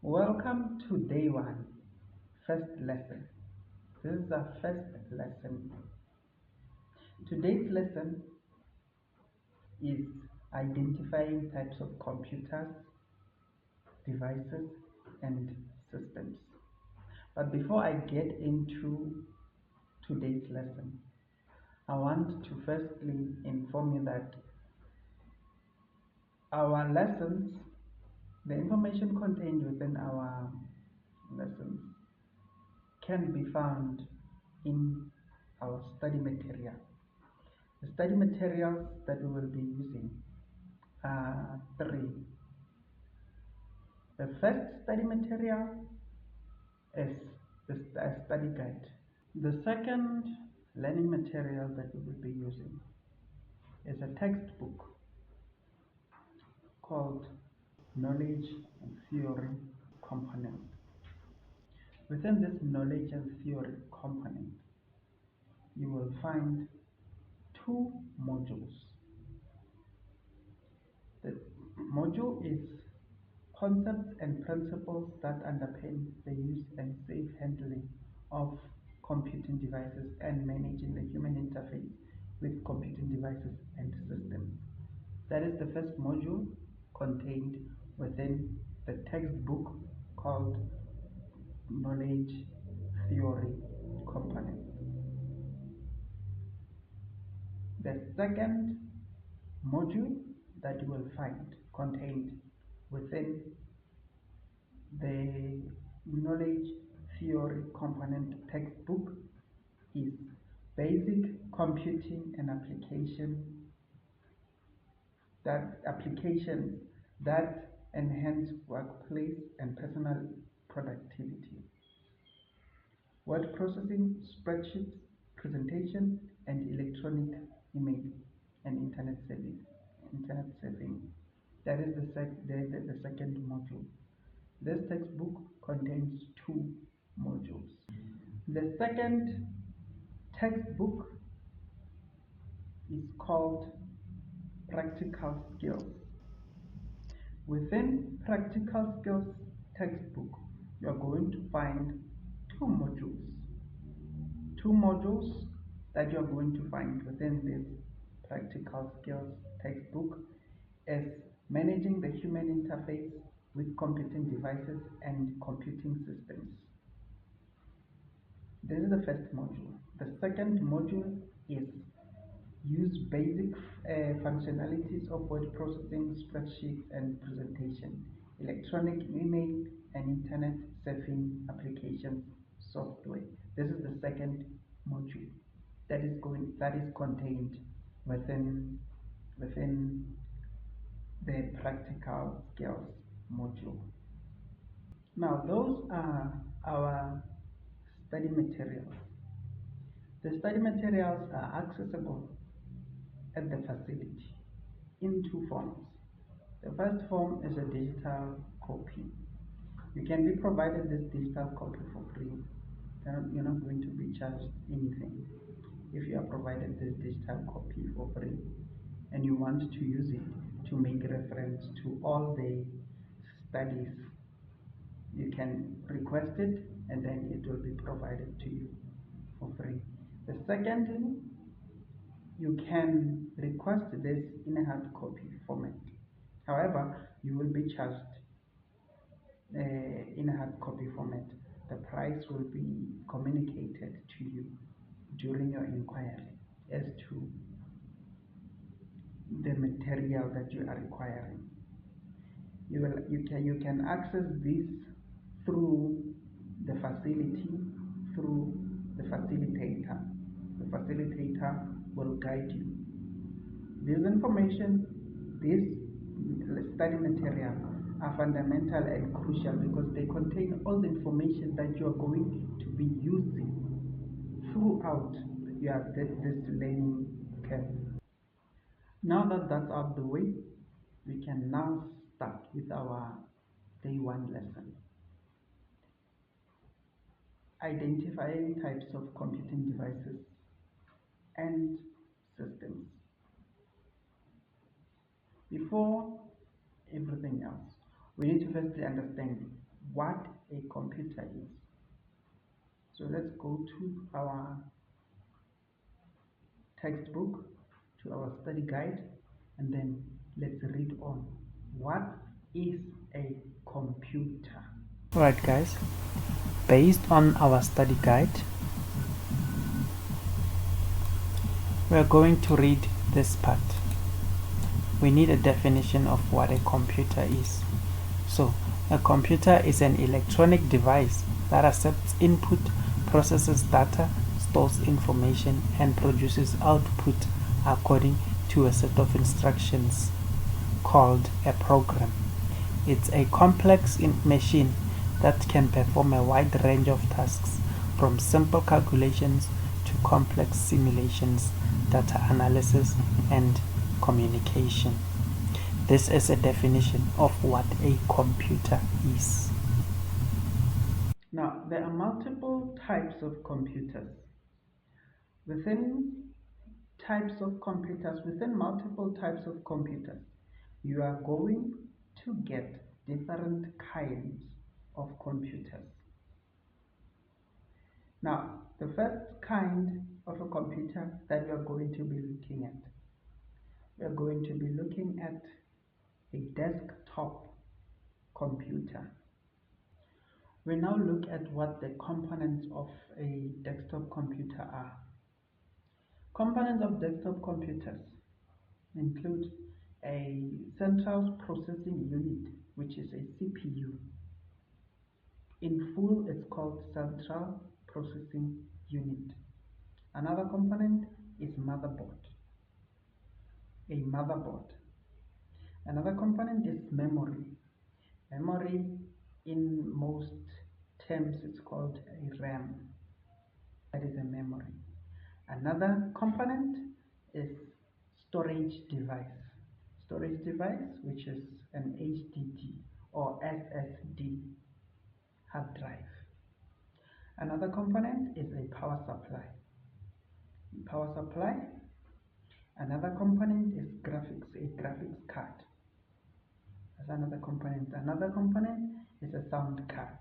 Welcome to day one, first lesson. This is our first lesson. Today's lesson is identifying types of computers, devices, and systems. But before I get into today's lesson, I want to firstly inform you that our lessons, the information contained within our lessons, can be found in our study material. The study materials that we will be using are three. The first study material is the study guide. The second learning material that we will be using is a textbook called Knowledge and Theory Component. Within this knowledge and theory component, you will find two modules. The module is concepts and principles that underpin the use and safe handling of computing devices and managing the human interface with computing devices and systems. That is the first module contained within the textbook called Knowledge Theory Component. The second module that you will find contained within the knowledge theory component textbook is basic computing and applications that enhance workplace and personal productivity. Word processing, spreadsheets, presentation, and electronic email and internet surfing. That is the second module. This textbook contains two modules. The second textbook is called Practical Skills. Within Practical Skills textbook, you are going to find two modules. Two modules that you are going to find within this Practical Skills textbook is managing the human interface with computing devices and computing systems. This is the first module. The second module is use basic functionalities of word processing, spreadsheet and presentation, electronic email and internet surfing applications software. This is the second module that is contained within the practical skills module. Now those are our study materials. The study materials are accessible at the facility in two forms. The first form is a digital copy. You can be provided this digital copy for free. You're not going to be charged anything if you are provided this digital copy for free and you want to use it to make reference to all the studies. You can request it and then it will be provided to you for free. The secondly, you can request this in a hard copy format. However, you will be charged in a hard copy format. The price will be communicated to you during your inquiry as to the material that you are requiring. You can access this through the facility, through the facilitator. The facilitator will guide you. This information, this study material are fundamental and crucial because they contain all the information that you are going to be using throughout this learning curve. Now that that's out of the way, we can now start with our day one lesson. Identifying types of computing devices and systems. Before everything else, we need to firstly understand what a computer is. So let's go to our textbook, to our study guide, and then let's read on. What is a computer? Alright guys, based on our study guide, we are going to read this part. We need a definition of what a computer is. So, a computer is an electronic device that accepts input, processes data, stores information, and produces output according to a set of instructions called a program. It's a complex machine that can perform a wide range of tasks, from simple calculations to complex simulations, data analysis, and communication. This is a definition of what a computer is. Now, there are multiple types of computers. Within multiple types of computers, you are going to get different kinds of computers. Now, the first kind of a computer that we are going to be looking at, we are going to be looking at a desktop computer. We now look at what the components of a desktop computer are. Components of desktop computers include a central processing unit, which is a CPU. In full, it's called central processing unit. Another component is motherboard. A motherboard. Another component is memory. Memory, in most terms, it's called a RAM. That is a memory. Another component is storage device. Storage device, which is an HDD or SSD hard drive. Another component is a power supply. Power supply. Another component is a graphics card. That's another component. Another component is a sound card.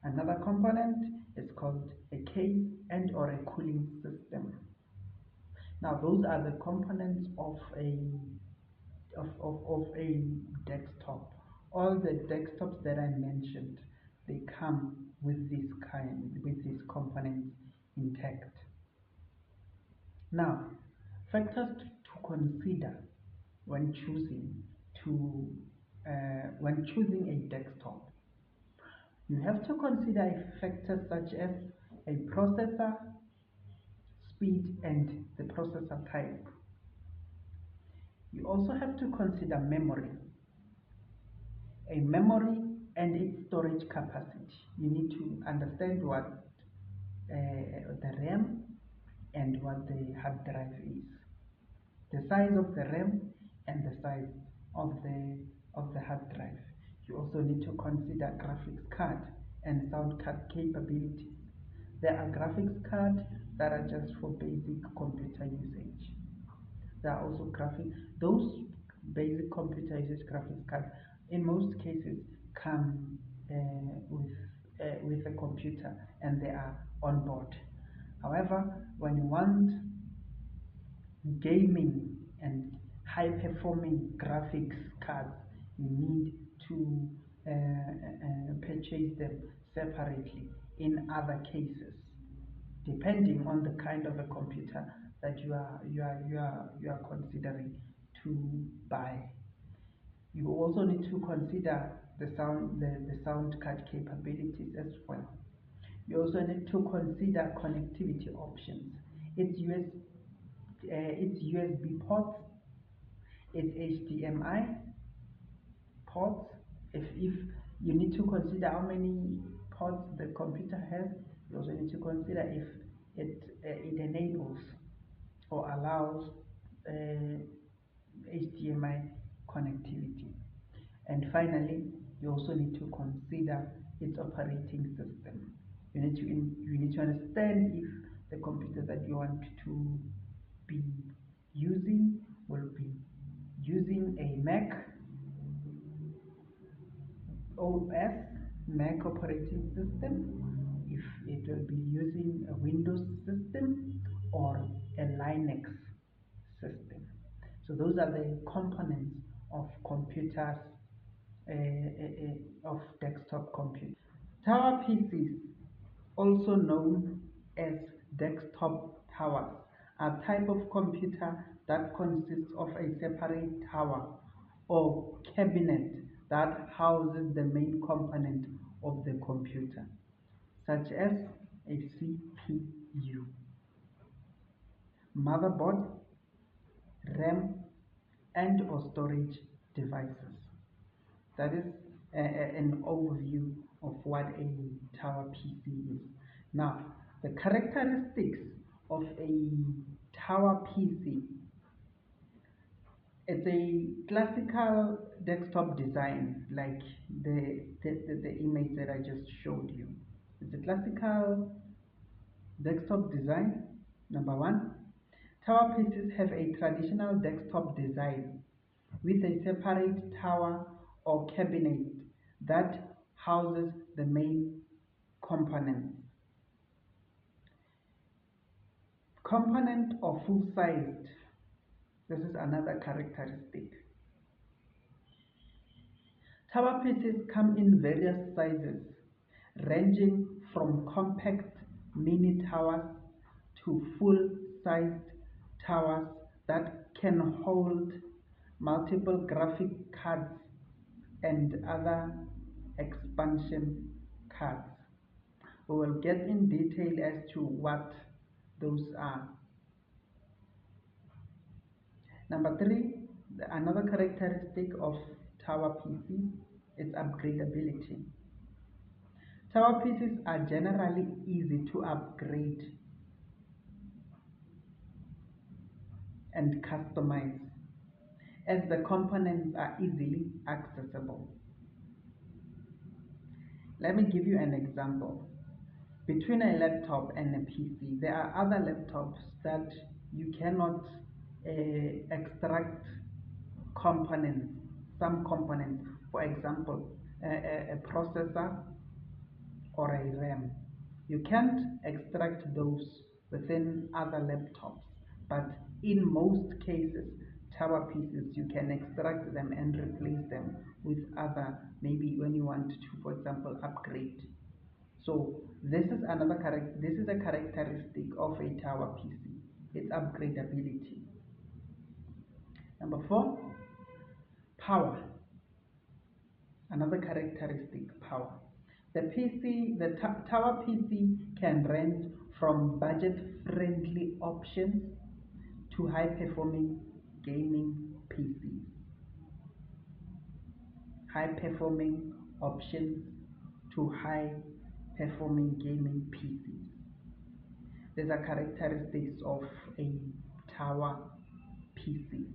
Another component is called a case and or a cooling system. Now those are the components of a desktop. All the desktops that I mentioned, they come with these components intact. Now, factors to consider when choosing a desktop. You have to consider factors such as a processor, speed, and the processor type. You also have to consider memory, and its storage capacity. You need to understand what the RAM and what the hard drive is. The size of the RAM and the size of the hard drive. You also need to consider graphics card and sound card capabilities. There are graphics cards that are just for basic computer usage. There are also those basic computer usage graphics cards in most cases come with a computer and they are on board. However, when you want gaming and high performing graphics cards, you need to purchase them separately in other cases, depending on the kind of a computer that you are considering to buy. You also need to consider the sound card capabilities as well. You also need to consider connectivity options. Its USB ports, its HDMI ports. If you need to consider how many ports the computer has, you also need to consider if it enables or allows HDMI connectivity. And finally, you also need to consider its operating system. You need to understand if the computer that you want to be using will be using a Mac OS, Mac operating system, if it will be using a Windows system or a Linux system. So those are the components of computers, of desktop computers. Tower PCs, also known as desktop towers, are a type of computer that consists of a separate tower or cabinet that houses the main component of the computer, such as a CPU, motherboard, RAM, and or storage devices. That is an overview of what a tower PC is. Now, the characteristics of a tower PC. It's a classical desktop design, like the image that I just showed you. It's a classical desktop design. Number one, tower PCs have a traditional desktop design with a separate tower or cabinet that houses the main components. Component or full-sized. This is another characteristic. Tower PCs come in various sizes, ranging from compact mini towers to full-sized towers that can hold multiple graphic cards and other expansion cards. We will get in detail as to what those are. Number three, another characteristic of tower PCs is upgradability. Tower PCs are generally easy to upgrade and customize as the components are easily accessible. Let me give you an example. Between a laptop and a PC, there are other laptops that you cannot extract components, some components, for example, a processor or a RAM. You can't extract those within other laptops, but in most cases, tower PCs, you can extract them and replace them with other, maybe when you want to, for example, upgrade. So this is a characteristic of a tower PC, its upgradability. Number four, power. Another characteristic, power. The tower PC can range from budget-friendly options to high-performing gaming PCs. High-performing options to high-performing gaming PCs. These are characteristics of a tower PC.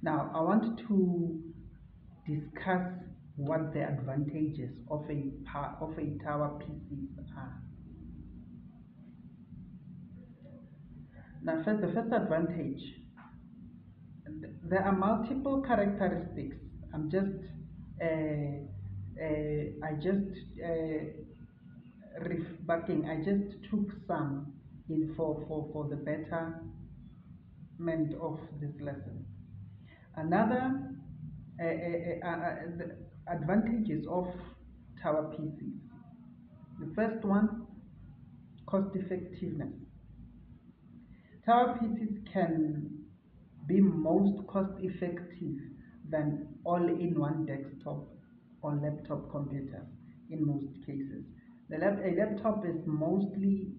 Now, I want to discuss what the advantages of a tower PCs are. Now, the first advantage, there are multiple characteristics. I'm just I just took some in for the betterment of this lesson. Another the advantages of tower PCs. The first one, cost effectiveness. Tower PCs can be most cost effective than all-in-one desktop or laptop computers in most cases. A laptop is mostly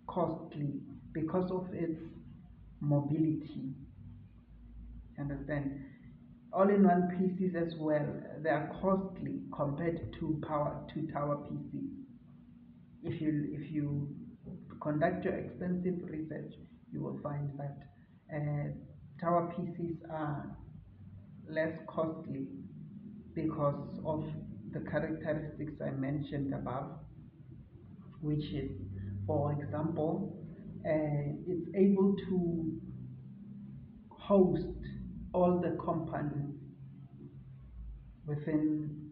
costly because of its mobility. Understand? All-in-one PCs as well, they are costly compared to tower PCs. If you conduct your extensive research, you will find that tower PCs are less costly because of the characteristics I mentioned above, which is, for example, it's able to host all the components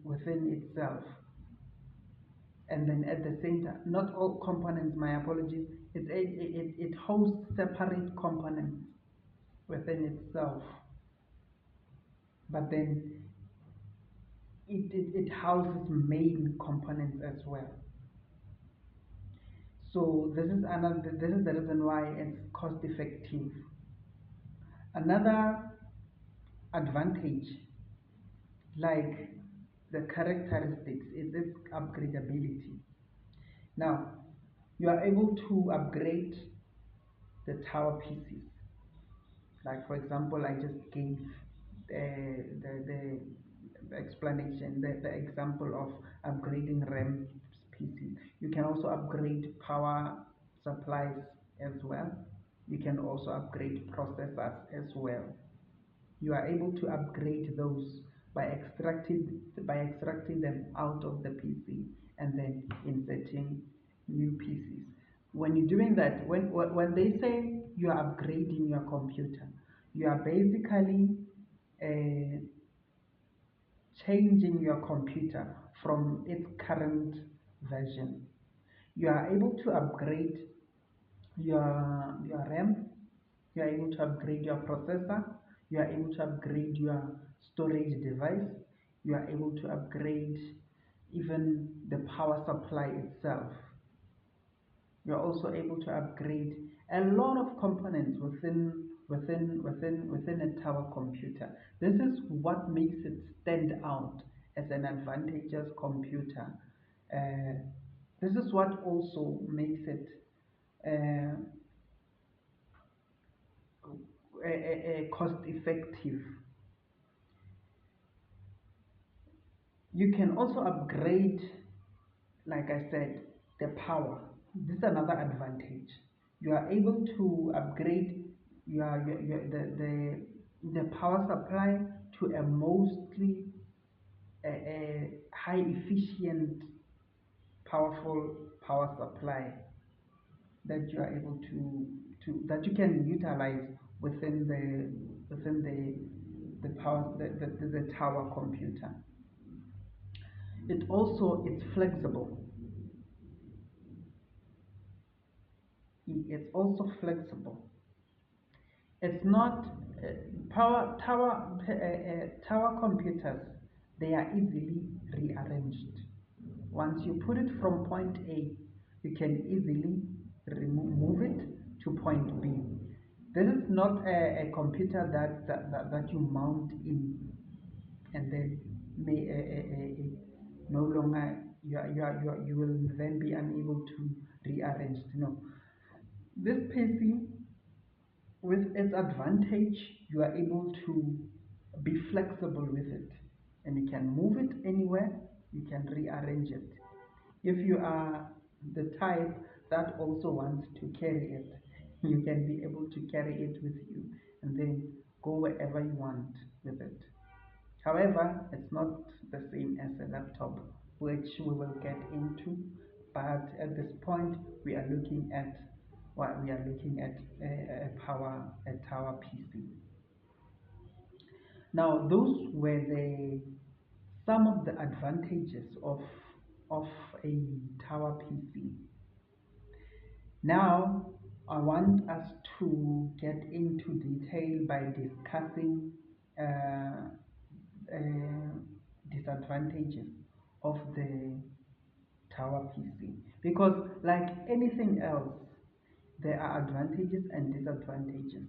within itself. And then at the center, not all components, my apologies, it hosts separate components within itself, but then it houses main components as well. So this is the reason why it's cost effective. Another advantage, like the characteristics, is its upgradability. Now, you are able to upgrade the tower pieces. Like for example, I just gave the explanation, the example of upgrading RAM pieces. You can also upgrade power supplies as well. You can also upgrade processors as well. You are able to upgrade those by extracting them out of the PC and then inserting new pieces. When you're doing that, when they say you are upgrading your computer, you are basically uh, changing your computer from its current version. You are able to upgrade your RAM, you are able to upgrade your processor, you are able to upgrade your storage device, you are able to upgrade even the power supply itself. You are also able to upgrade a lot of components within a tower computer. This is what makes it stand out as an advantageous computer. Uh, this is what also makes it uh, cost effective. You can also upgrade, like I said, the power. This is another advantage. You are able to upgrade the power supply to a mostly a high efficient, powerful power supply that you are able to that you can utilize within the power the tower computer. It's flexible. It's also flexible. It's not power tower computers. They are easily rearranged. Once you put it from point A, you can easily move it to point B. This is not a computer that you mount in and then may no longer you will then be unable to rearrange. No, this PC, with its advantage, you are able to be flexible with it, and you can move it anywhere, you can rearrange it. If you are the type that also wants to carry it, you can be able to carry it with you and then go wherever you want with it. However, it's not the same as a laptop, which we will get into, but at this point we are looking at a tower PC. Now, those were the some of the advantages of a tower PC. Now, I want us to get into detail by discussing uh, uh, disadvantages of the tower PC, because like anything else, there are advantages and disadvantages.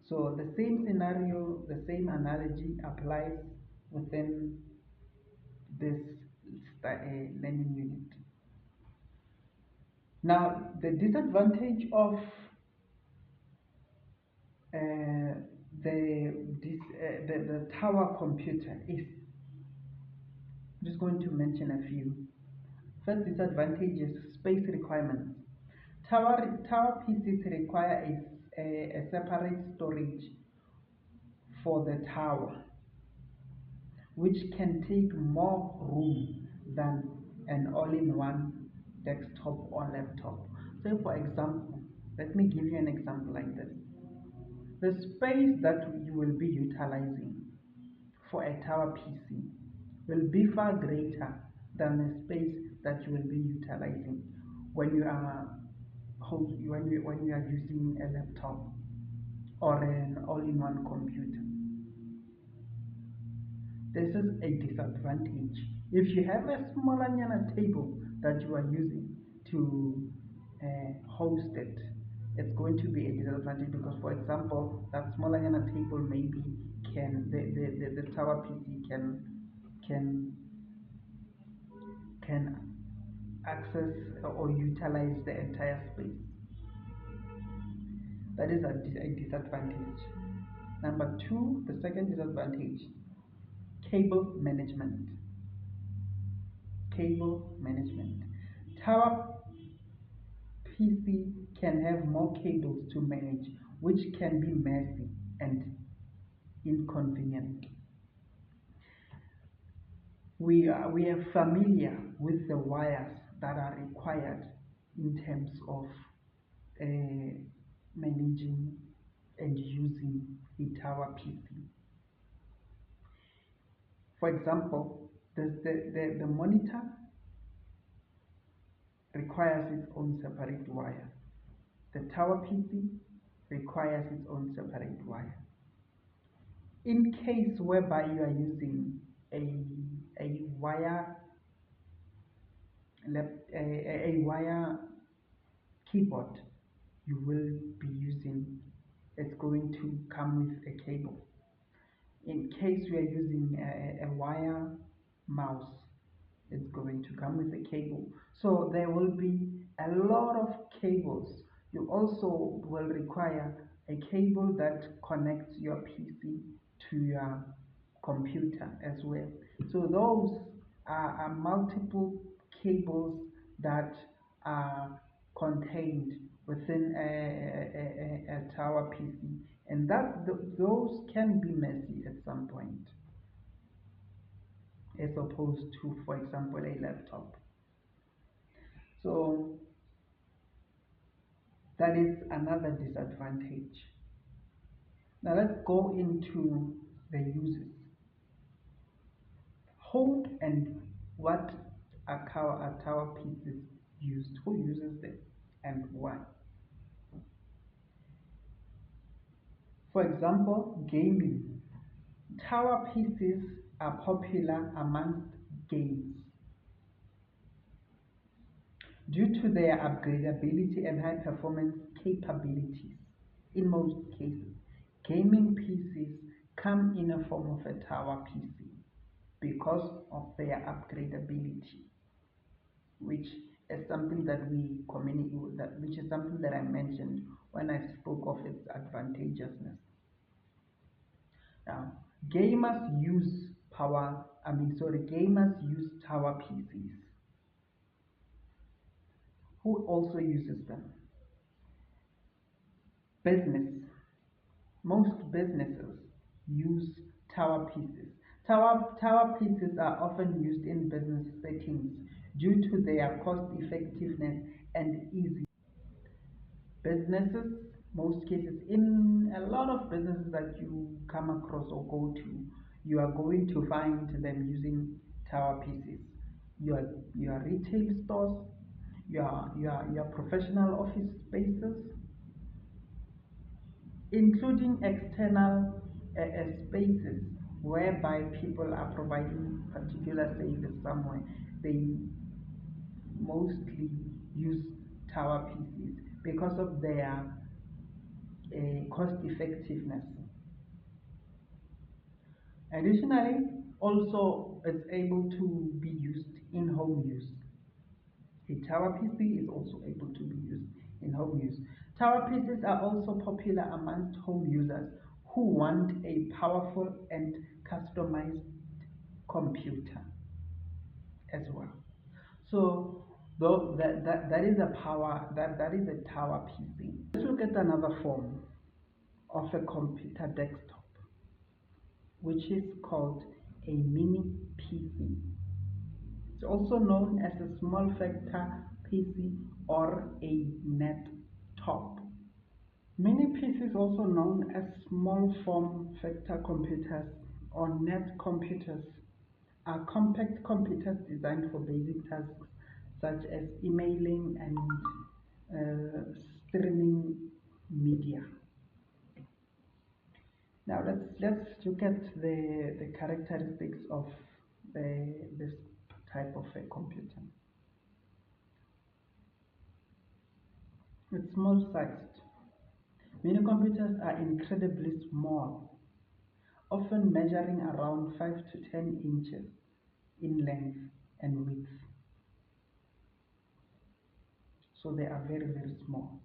So the same scenario, the same analogy applies within this learning unit. Now, the disadvantage of the tower computer is, I'm just going to mention a few. First disadvantage is space requirements. Tower PCs require a separate storage for the tower, which can take more room than an all-in-one desktop or laptop. So for example, let me give you an example like this. The space that you will be utilizing for a tower PC will be far greater than the space that you will be utilizing when you are when you are using a laptop or an all-in-one computer. This is a disadvantage. If you have a smaller table that you are using to host it, it's going to be a disadvantage because, for example, that smaller table maybe can the tower PC can can access or utilize the entire space. That is a disadvantage. Number two, the second disadvantage, cable management. Cable management. Tower PC can have more cables to manage, which can be messy and inconvenient. We are familiar with the wires that are required in terms of managing and using a tower PC. For example, the monitor requires its own separate wire. The tower PC requires its own separate wire. In case whereby you are using a wire a wire keyboard, you will be using, it's going to come with a cable. In case we are using a wire mouse, it's going to come with a cable. So there will be a lot of cables. You also will require a cable that connects your PC to your computer as well. So those are multiple cables that are contained within a tower PC, and those can be messy at some point, as opposed to, for example, a laptop. So that is another disadvantage. Now let's go into the uses. Who and what are tower PCs used? Who uses them and why? For example, gaming. Tower PCs are popular amongst games due to their upgradability and high performance capabilities. In most cases, gaming PCs come in a form of a tower PC because of their upgradability, which is something that we communicate that which is something that I mentioned when I spoke of its advantageousness. Now, gamers use gamers use tower PCs. Who also uses them? Business. Most businesses use tower PCs. Tower PCs are often used in business settings due to their cost effectiveness and ease. Businesses, most cases, in a lot of businesses that you come across or go to, you are going to find them using tower PCs. Your retail stores, your professional office spaces, including external spaces whereby people are providing particular service somewhere, they mostly use tower PCs because of their cost effectiveness. Additionally, also it's able to be used in home use. A tower PC is also able to be used in home use. Tower PCs are also popular amongst home users who want a powerful and customized computer as well. So though that is that is a tower PC. Let's look at another form of a computer desktop, which is called a mini PC. It's also known as a small factor PC or a net top. Mini PC is also known as small form factor computers or net computers are compact computers designed for basic tasks such as emailing and streaming media. Now let's look at the characteristics of this type of a computer. It's small sized. Many computers are incredibly small, often measuring around 5 to 10 inches in length and width. So they are very, very small.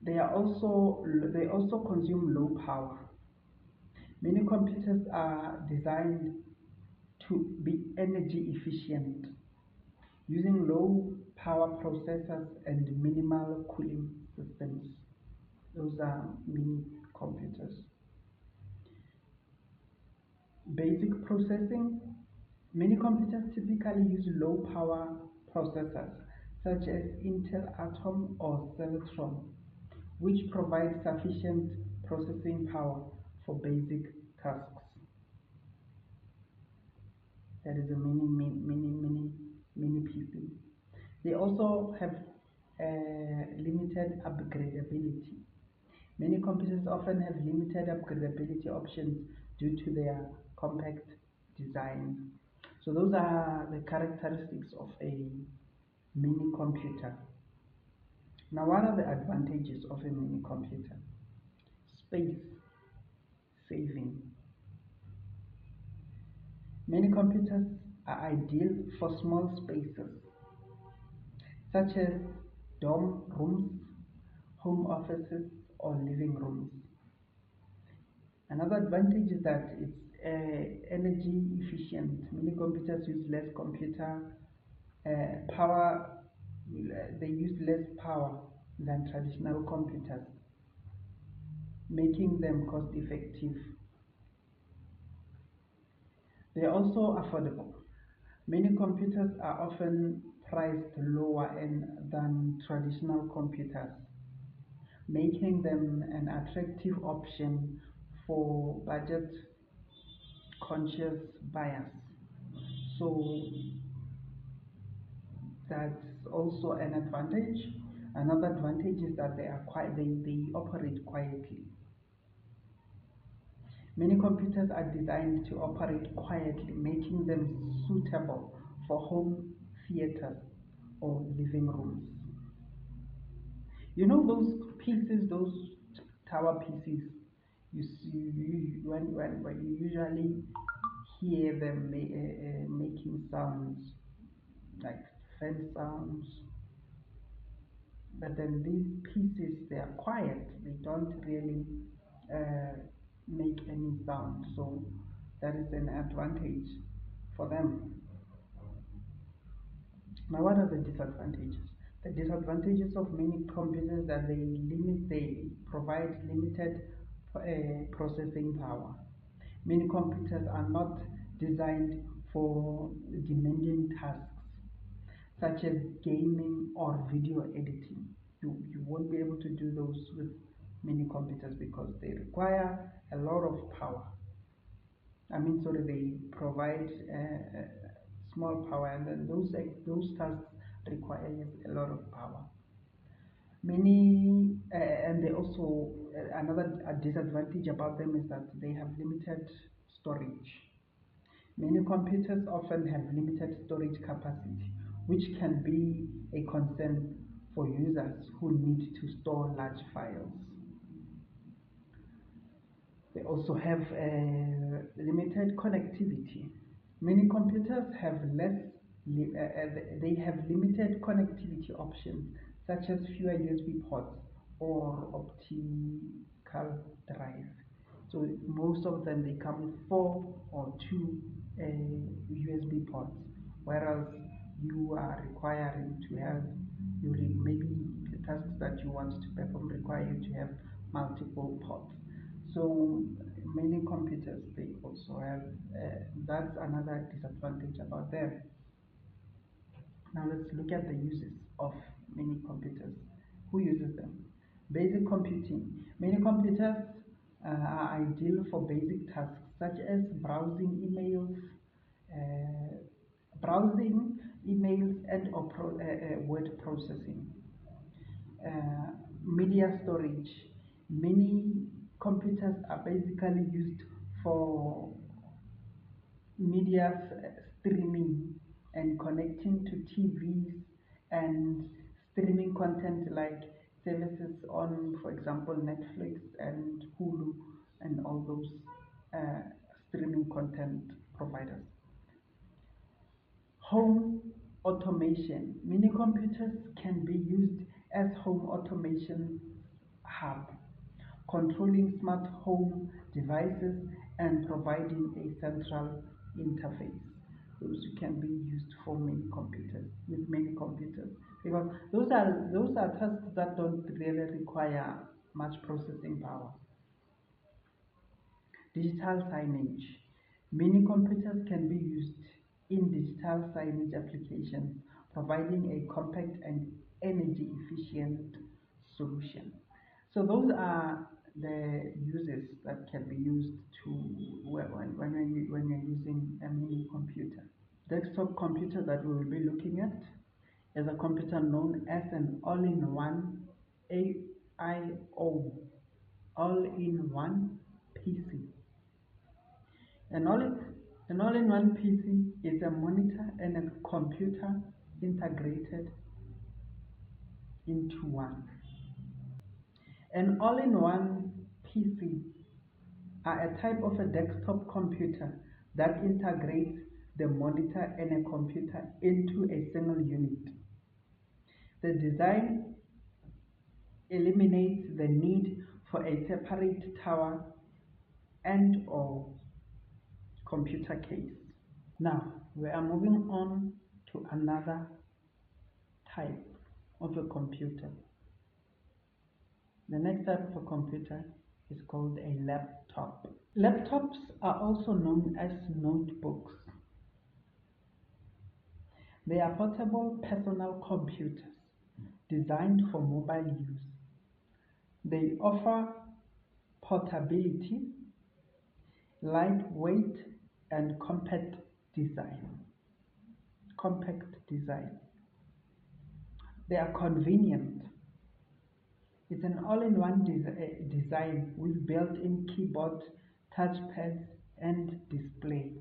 They also consume low power. Many computers are designed to be energy efficient, using low power processors and minimal cooling systems. Those are mini computers. Basic processing. Many computers typically use low power processors such as Intel Atom or Celeron, which provide sufficient processing power for basic tasks. That is a mini PC. They also have limited upgradability. Many computers often have limited upgradability options due to their compact design. So those are the characteristics of a mini computer. Now, what are the advantages of a mini computer? Space saving. Many computers are ideal for small spaces, such as dorm rooms, home offices, or living rooms. Another advantage is that it's energy efficient. Many computers use less computer power, they use less power than traditional computers, making them cost effective. They are also affordable. Many computers are often priced lower than traditional computers, making them an attractive option for budget conscious buyers. So that's also an advantage. Another advantage is that they operate quietly. Many computers are designed to operate quietly, making them suitable for home theaters or living rooms. You know those pieces, those tower pieces, you see when you usually hear them making sounds like fan sounds, but then these pieces, they are quiet, they don't really uh, make any sound, so that is an advantage for them. Now, what are the disadvantages? The disadvantages of many computers that they provide limited processing power. Many computers are not designed for demanding tasks such as gaming or video editing. You won't be able to do those with many computers because they require a lot of power. Sorry, they provide small power, and then those tasks require a lot of power. Many and they also another disadvantage about them is that they have limited storage. Many computers often have limited storage capacity, which can be a concern for users who need to store large files. They also have limited connectivity. Many computers have they have limited connectivity options such as fewer USB ports or optical drive. So most of them, they come with four or two USB ports, whereas you are requiring to have maybe the tasks that you want to perform require you to have multiple ports. So many computers, they also have that's another disadvantage about them. Now let's look at the uses of many computers. Who uses them? Basic computing. Many computers are ideal for basic tasks such as uh, browsing emails and word processing. uh, Media storage. Many computers are basically used for media streaming and connecting to TVs and streaming content like services on, for example, Netflix and Hulu and all those uh, streaming content providers. Home automation. Many computers can be used as home automation hub, controlling smart home devices and providing a central interface. Those can be used for many computers, with many computers, because those are tasks that don't really require much processing power. Digital signage. Many computers can be used in digital signage applications, providing a compact and energy efficient solution. So those are the uses that can be used to when you're using a mini computer. Desktop computer that we will be looking at is a computer known as an all-in-one AIO, all-in-one PC. An all an all-in-one PC is a monitor and a computer integrated into one. An all-in-one PC are a type of a desktop computer that integrates the monitor and a computer into a single unit. The design eliminates the need for a separate tower and or computer case. Now we are moving on to another type of a computer. The next type of a computer is called a laptop. Laptops are also known as notebooks. They are portable personal computers designed for mobile use. They offer portability, lightweight, and Compact design. They are convenient. It's an all-in-one design with built-in keyboard, touchpads, and display.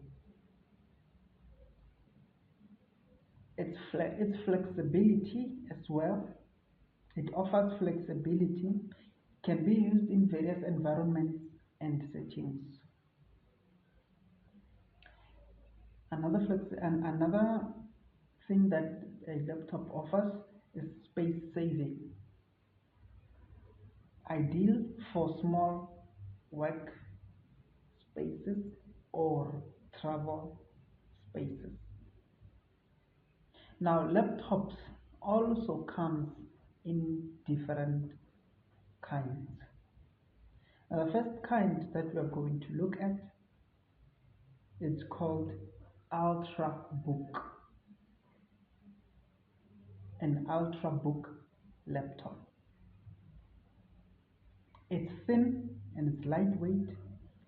Its flexibility as well. It offers flexibility, can be used in various environments and settings. Another thing that a laptop offers is space saving, ideal for small work spaces or travel spaces. Now, laptops also comes in different kinds. The first kind that we are going to look at is called Ultrabook, an Ultrabook laptop. It's thin and it's lightweight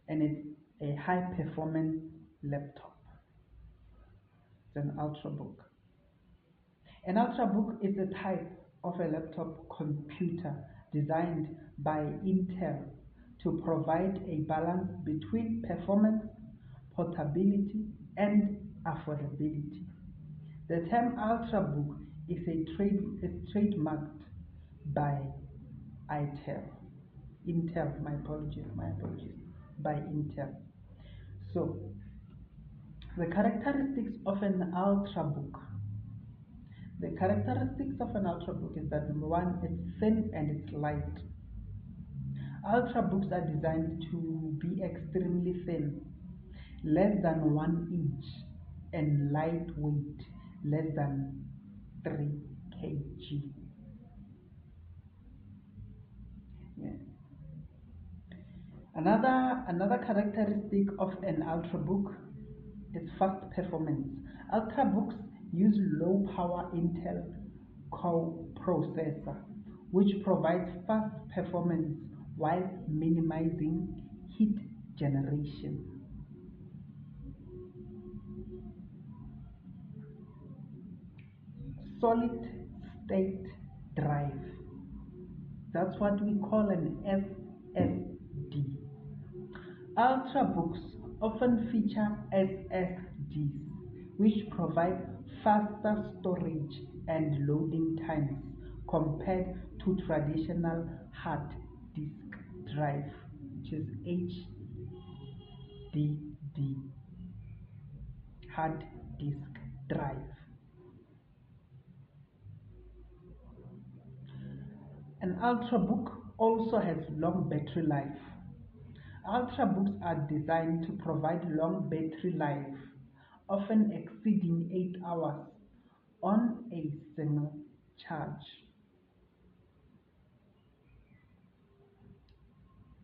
and it's a high performance laptop. It's an Ultrabook. An Ultrabook is a type of a laptop computer designed by Intel to provide a balance between performance, portability, and affordability. The term Ultrabook is trademarked by Intel, my apologies, by Intel. So, the characteristics of an Ultrabook. The characteristics of an Ultrabook is that number one, it's thin and it's light. Ultrabooks are designed to be extremely thin, less than 1 inch, and lightweight, less than 3 kg. Yeah. Another characteristic of an Ultrabook is fast performance. Ultrabooks use low power Intel Core processor, which provides fast performance while minimizing heat generation. Solid state drive. That's what we call an SSD. Ultrabooks often feature SSDs, which provide faster storage and loading times compared to traditional hard disk drive, which is HDD, hard disk drive. An Ultrabook also has long battery life. Ultrabooks are designed to provide long battery life, often exceeding 8 hours on a single charge.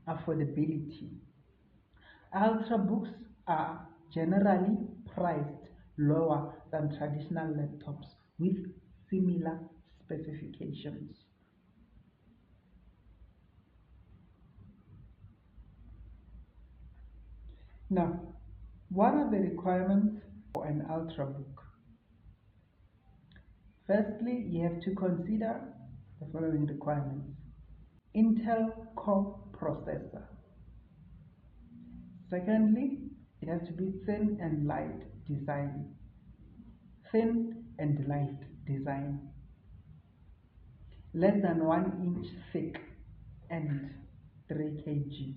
Affordability. Ultrabooks are generally priced lower than traditional laptops with similar specifications. Now, what are the requirements for an Ultrabook? Firstly, you have to consider the following requirements. Intel Core processor. Secondly, it has to be thin and light design. Thin and light design. Less than 1 inch thick and 3 kg.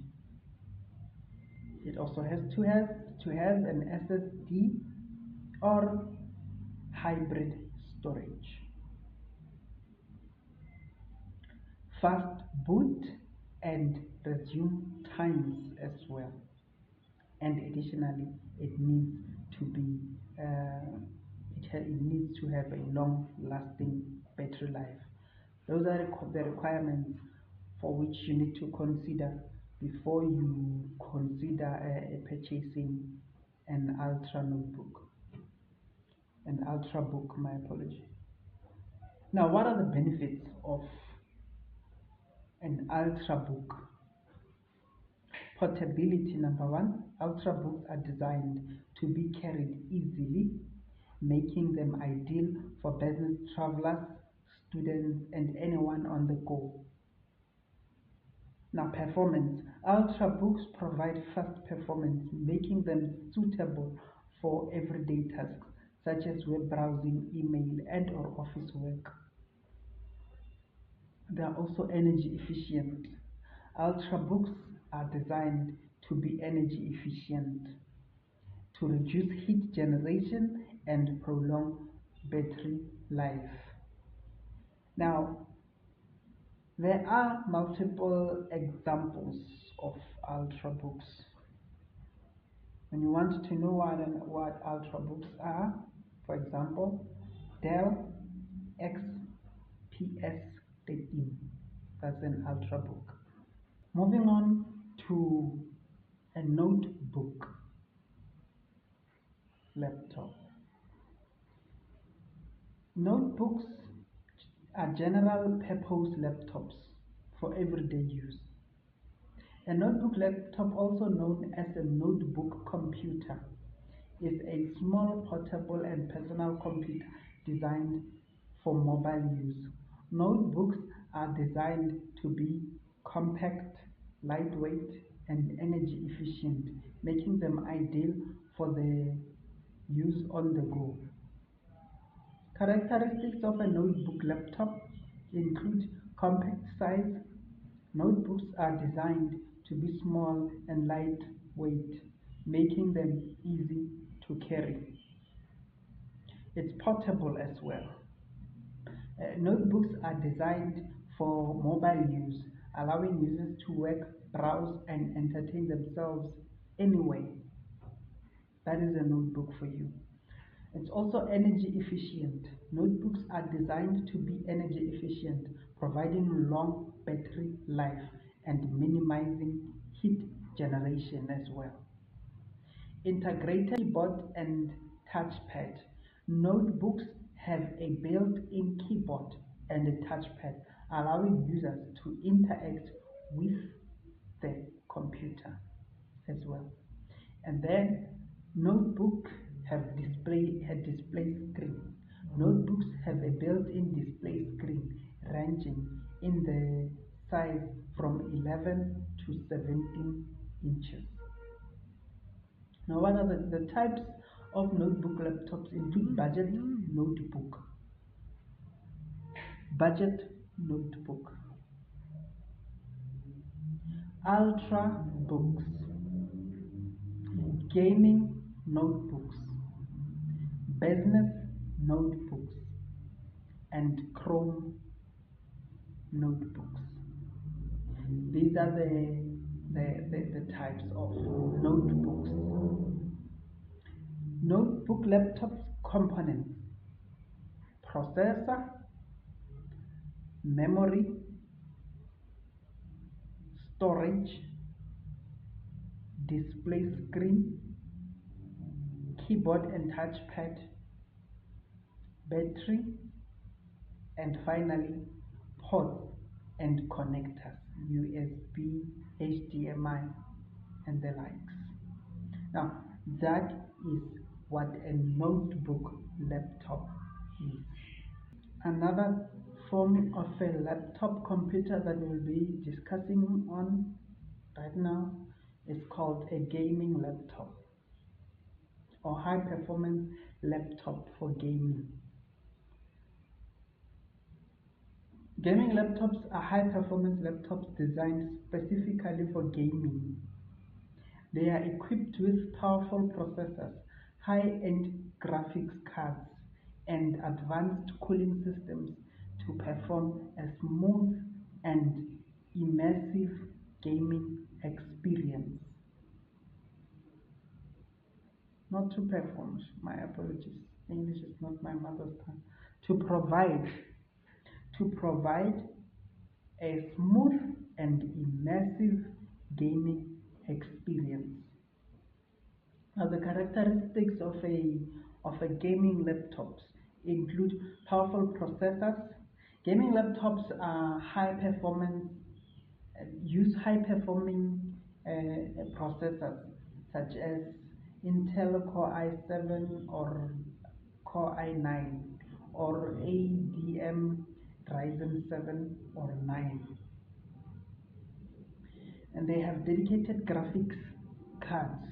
It also has to have an SSD or hybrid storage. Fast boot and resume times as well. And additionally, it needs to be it needs to have a long-lasting battery life. Those are the requirements for which you need to consider before you consider purchasing an Ultrabook, my apology. Now, what are the benefits of an Ultrabook? Portability. Number one, Ultrabooks are designed to be carried easily, making them ideal for business travelers, students, and anyone on the go. Now, performance. Ultrabooks provide fast performance, making them suitable for everyday tasks such as web browsing, email, and/or office work. They are also energy efficient. Ultrabooks are designed to be energy efficient, to reduce heat generation and prolong battery life. Now, there are multiple examples of Ultrabooks. When you want to know what Ultrabooks are, for example, Dell XPS 13, that's an Ultrabook. Moving on to a notebook laptop. Notebooks are general purpose laptops for everyday use. A notebook laptop, also known as a notebook computer, is a small, portable, and personal computer designed for mobile use. Notebooks are designed to be compact, lightweight, and energy efficient, making them ideal for the use on the go. Characteristics of a notebook laptop include compact size. Notebooks are designed to be small and lightweight, making them easy to carry. It's portable as well. Notebooks are designed for mobile use, allowing users to work, browse, and entertain themselves anyway. That is a notebook for you. It's also energy efficient. Notebooks are designed to be energy efficient, providing long battery life and minimizing heat generation as well. Integrated keyboard and touchpad. Notebooks have a built-in keyboard and a touchpad, allowing users to interact with the computer as well. And then notebook have a display screen. Notebooks have a built-in display screen ranging in the size from 11 to 17 inches. Now, what are the types of notebook laptops? Include budget notebook, Ultrabooks, gaming notebooks, business notebooks, and Chrome notebooks. These are the types of notebooks. Notebook laptops components: processor, memory, storage, display screen, keyboard and touchpad, battery, and finally ports and connectors, USB, HDMI, and the likes. Now, that is what a notebook laptop is. Another form of a laptop computer that we'll be discussing on right now is called a gaming laptop or high performance laptop for gaming. Gaming laptops are high performance laptops designed specifically for gaming. They are equipped with powerful processors, high-end graphics cards, and advanced cooling systems to perform a smooth and immersive gaming experience. Not to perform, my apologies. English is not my mother's tongue. To provide a smooth and immersive gaming experience. Now, the characteristics of a gaming laptops include powerful processors. Gaming laptops are high performance, use high performing processors such as Intel Core i7 or Core i9 or ADM Ryzen 7 or 9. And they have dedicated graphics cards.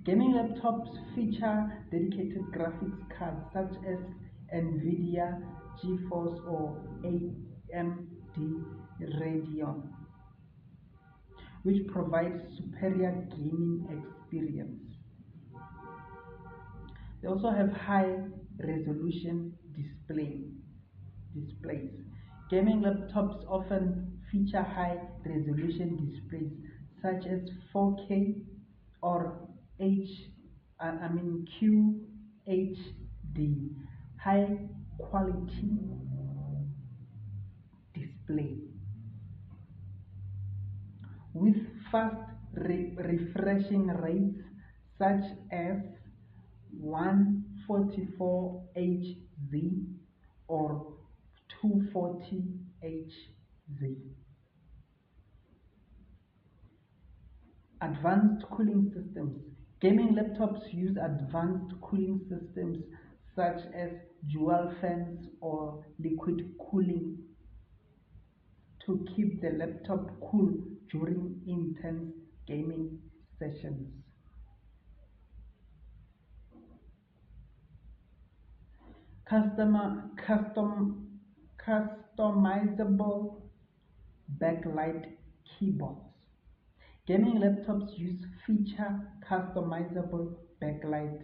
Gaming laptops feature dedicated graphics cards such as NVIDIA, GeForce or AMD Radeon, which provides superior gaming experience. They also have high resolution displays. Gaming laptops often feature high resolution displays such as 4K or QHD, high quality display with fast refreshing rates such as 144 Hz or 240 Hz. Advanced cooling systems. Gaming laptops use advanced cooling systems such as dual fans or liquid cooling to keep the laptop cool during intense gaming sessions. Customizable backlight keyboards. Gaming laptops feature customizable backlight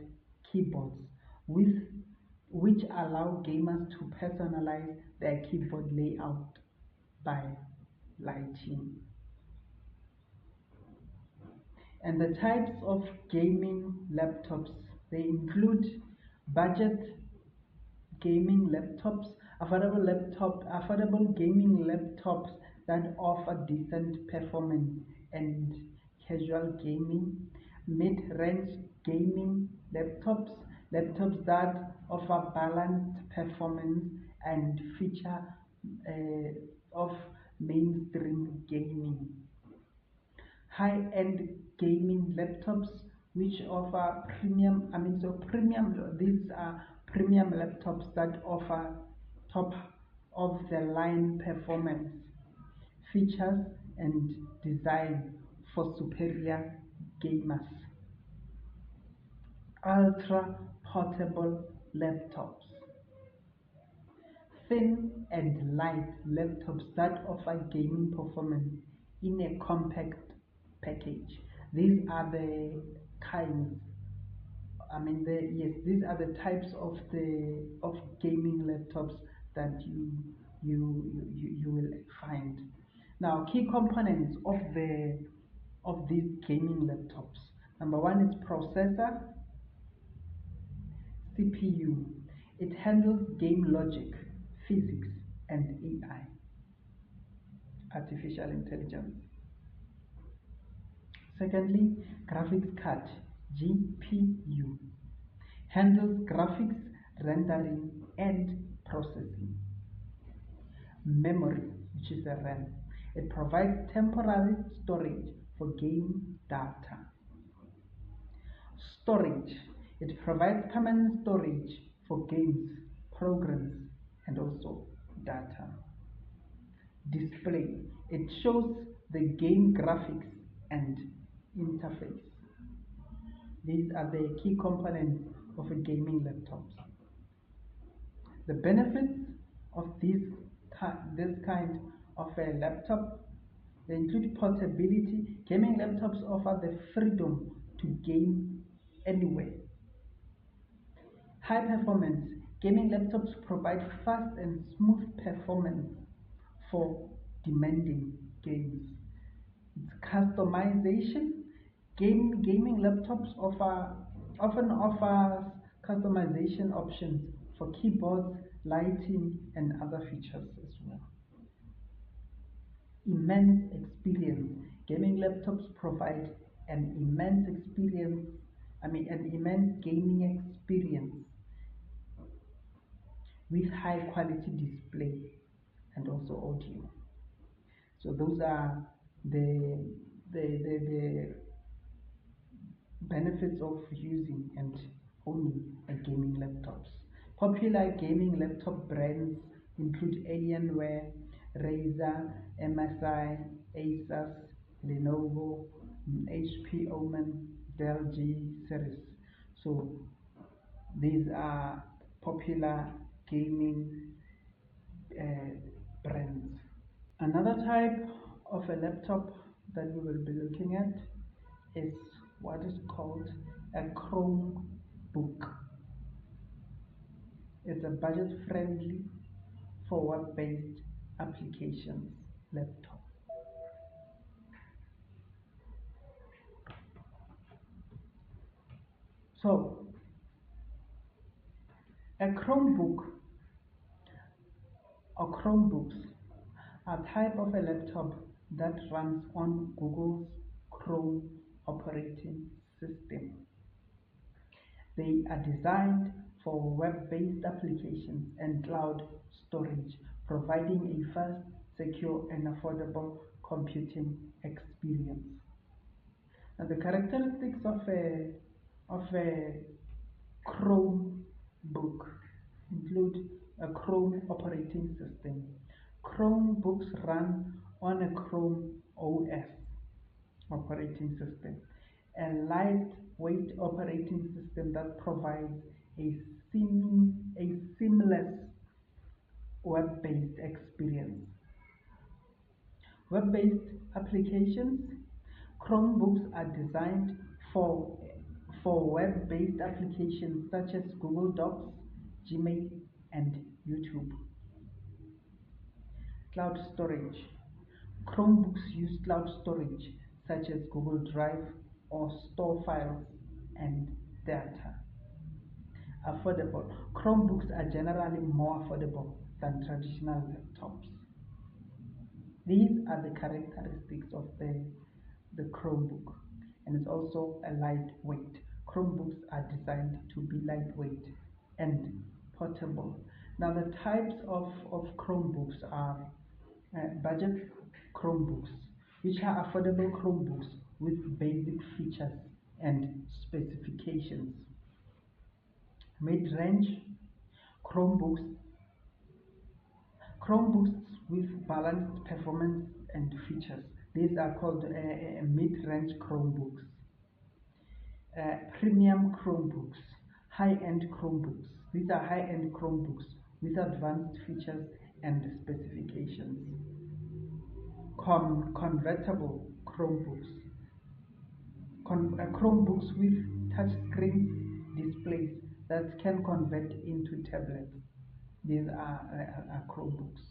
keyboards which allow gamers to personalize their keyboard layout by lighting. And the types of gaming laptops, they include budget gaming laptops, affordable gaming laptops that offer decent performance and casual gaming, mid-range gaming laptops that offer balanced performance and feature of mainstream gaming. high-end gaming laptops which offer premium, these are premium laptops that offer top of the line performance, features and design for superior gamers. Ultra portable laptops. Thin and light laptops that offer gaming performance in a compact package. These are the kinds. These are the types of gaming laptops that you will find. Now, key components of these gaming laptops. Number one is processor, CPU. It handles game logic, physics, and AI, artificial intelligence. Secondly, graphics card, GPU, handles graphics, rendering, and processing. Memory, which is the RAM. It provides temporary storage for game data. Storage. It provides permanent storage for games, programs, and also data. Display. It shows the game graphics and interface. These are the key components of a gaming laptop. The benefits of this kind of a laptop, they include portability. Gaming laptops offer the freedom to game anywhere. High performance. Gaming laptops provide fast and smooth performance for demanding games. It's customization. Gaming laptops often offers customization options for keyboards, lighting, and other features as well. Immense experience. Gaming laptops provide an immense gaming experience with high quality display and also audio. So those are the benefits of using and owning a gaming laptops. Popular gaming laptop brands include Alienware, Razer, MSI, Asus, Lenovo, HP Omen, Dell G series. So these are popular gaming brands. Another type of a laptop that we will be looking at is what is called a Chromebook. It's a budget-friendly for web-based applications laptop. So, a Chromebook or Chromebooks are a type of a laptop that runs on Google's Chrome operating system. They are designed for web-based applications and cloud storage, providing a fast, secure, and affordable computing experience. And the characteristics of a Chromebook include a Chrome operating system. Chromebooks run on a Chrome OS operating system, a lightweight operating system that provides a seamless web-based experience. Web-based applications. Chromebooks are designed for web-based applications such as Google Docs, Gmail, and YouTube. Cloud storage. Chromebooks use cloud storage such as Google Drive or store files and data. Affordable. Chromebooks are generally more affordable than traditional laptops. These are the characteristics of the Chromebook, and it's also a lightweight. Chromebooks are designed to be lightweight and portable. Now the types of Chromebooks are budget Chromebooks, which are affordable Chromebooks with basic features and specifications. Mid-range Chromebooks, Chromebooks with balanced performance and features. These are called mid-range Chromebooks. Premium Chromebooks, high-end Chromebooks. These are high-end Chromebooks with advanced features and specifications. Convertible Chromebooks. Chromebooks with touchscreen displays that can convert into tablets. These are Chromebooks.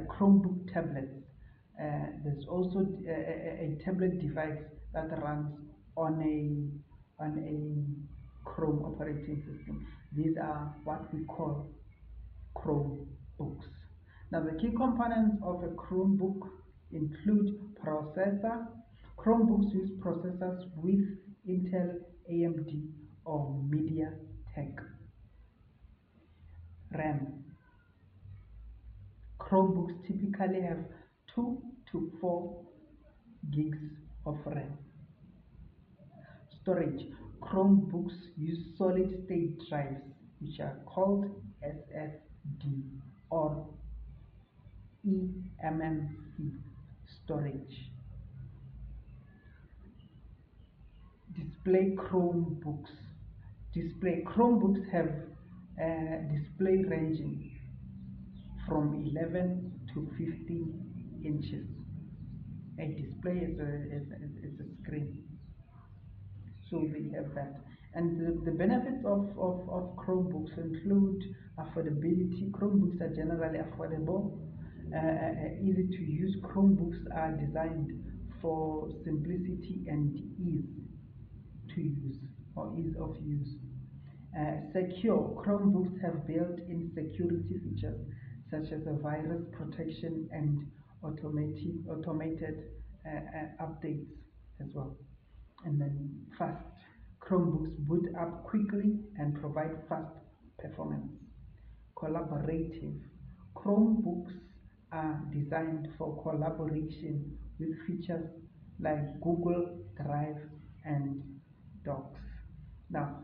Chromebook tablets. There's also a tablet device that runs on a Chrome operating system. These are what we call Chromebooks. Now, the key components of a Chromebook include processor. Chromebooks use processors with Intel, AMD, or MediaTek. RAM. Chromebooks typically have 2 to 4 gigs of RAM. Storage. Chromebooks use solid-state drives, which are called SSD or eMMC storage. Display Chromebooks. Chromebooks have display ranging from 11 to 15 inches. A display is a screen. So they have that. And the benefits of Chromebooks include affordability. Chromebooks are generally affordable, easy to use. Chromebooks are designed for simplicity and ease to use or ease of use. Secure. Chromebooks have built-in security features such as a virus protection and automated updates as well. And then fast. Chromebooks boot up quickly and provide fast performance. Collaborative. Chromebooks are designed for collaboration with features like Google Drive and Docs. Now,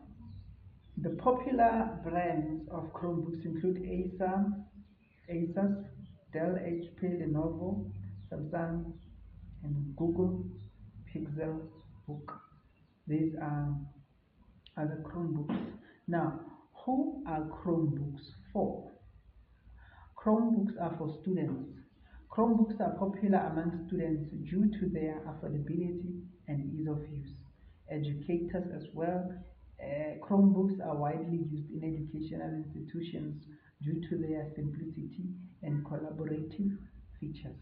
the popular brands of Chromebooks include Asus, Dell, HP, Lenovo, Samsung, and Google Pixel Book. These are other Chromebooks. Now, who are Chromebooks for? Chromebooks are for students. Chromebooks are popular among students due to their affordability and ease of use. Educators as well. Chromebooks are widely used in educational institutions due to their simplicity and collaborative features.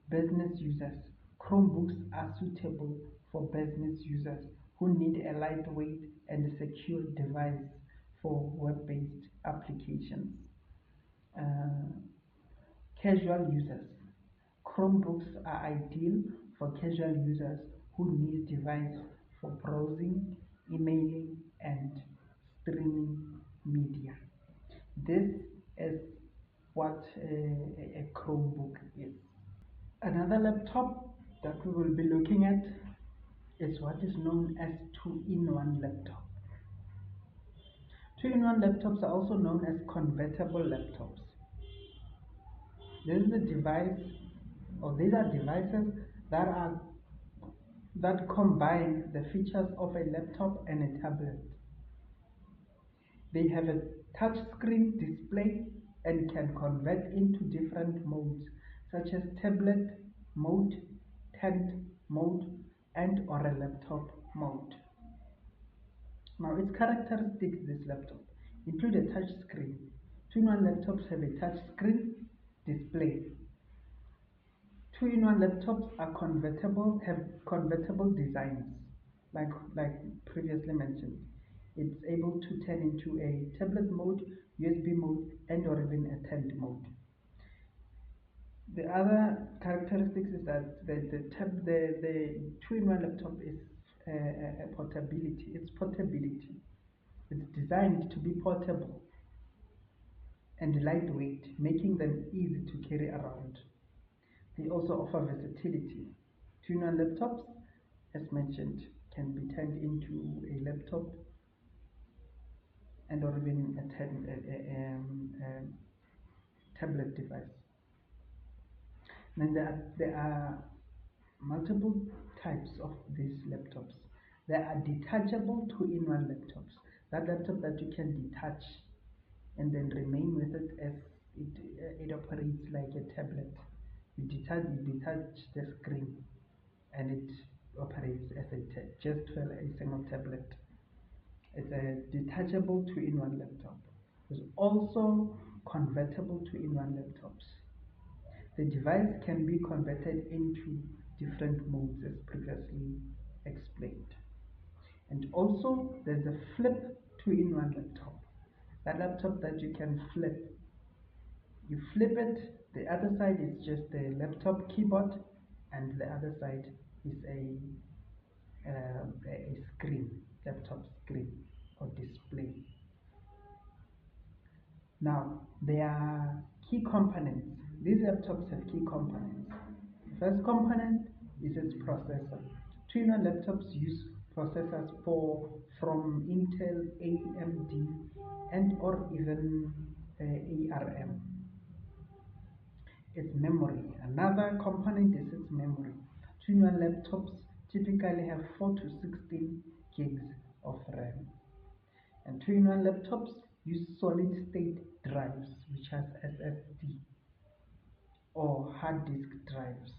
Business users. Chromebooks are suitable for business users who need a lightweight and secure device for web-based applications. Casual users. Chromebooks are ideal for casual users who need device for browsing, emailing, and streaming media. This is what a Chromebook is. Another laptop that we will be looking at is what is known as two-in-one laptop. Two-in-one laptops are also known as convertible laptops. This is a device, or these are devices that combine the features of a laptop and a tablet. They have a touchscreen display and can convert into different modes such as tablet mode, tent mode, and or a laptop mode. Now, its characteristics, this laptop, include a touch screen. Two-in-one laptops have a touch screen display. Two-in-one laptops are convertible, have convertible designs, like previously mentioned. It's able to turn into a tablet mode, USB mode, and or even a tent mode. The other characteristics is that the two-in-one laptop is portability. It's portability. It's designed to be portable and lightweight, making them easy to carry around. They also offer versatility Two-in-one laptops, as mentioned, can be turned into a laptop and or even a tablet device. Then there are multiple types of these laptops. There are detachable two-in-one laptops. That laptop that you can detach and then remain with it as it operates like a tablet. You detach the screen and it operates as just a single tablet. It's a detachable two-in-one laptop. There's also convertible two-in-one laptops. The device can be converted into different modes as previously explained. And also there's a flip two-in-one laptop. That laptop that you can flip. You flip it, the other side is just the laptop keyboard and the other side is a screen, laptop screen or display. Now, there are key components. These laptops have key components. The first component is its processor. Two-in-one laptops use processors from Intel, AMD, and or even ARM. Its memory. Another component is its memory. Two-in-one laptops typically have 4 to 16 gigs of RAM. And two-in-one laptops use solid-state drives, which has SSD or hard disk drives.